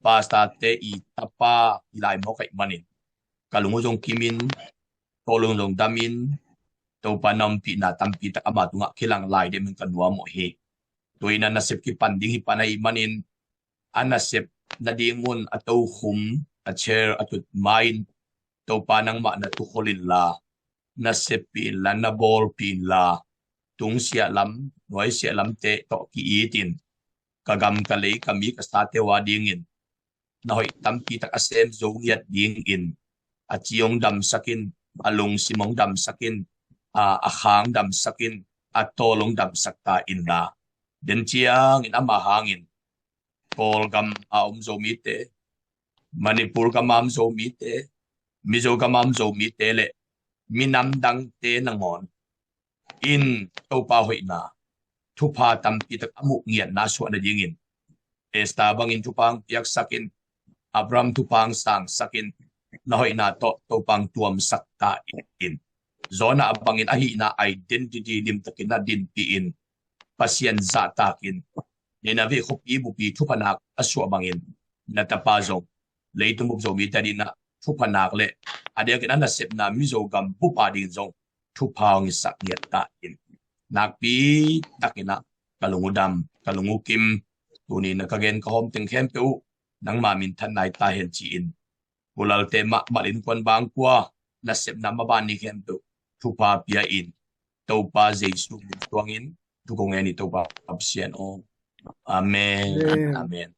pasta te I tapa ilai mo kai manin kalungujong kimin tolong damin to panam pi na tampi ta amatunga kilang lai de min kanwa mo he toina nasip ki panding hi panai manin anasip na dingun ato hum a chair atut main to panang ma na tukolin la nasip pi la na ball pi la tung sia lam noi sia lam te to ki itin kagam kalei kami kastate wa dingin na hoi tampi ta asem zong ding in achiong dam sakin along simong dam sakin akhang dam sakin atolong dam sakta inna den chiang in amahangin polgam zomite manipur gamam zomite mizo gamam zomite le minam dang te nangon in topa hoina thupa tampi tak amuk ngiat na so na dingin esta bangin tupang piak sakin abram tupang sang sakin na hoina to topang tuam sakta in zona abangin ahi na identity dim takina din piin pasien zatakin ninavi khop ibu pi thupanak asu abangin natapazong leitumuk zomi tadina thupanak le adekin anasep na mizo gam bupadin zong thupang sakniat ta in nakpi takina kalungudam kalungukim tuni nakagen kahom tengkhem peu nang mamin thanai ta hen chi in pulal tema malin kon bang kwa nasep na mabani khem peu thupa pia in topa jesu tuangin tukong ani topa absian o amen amen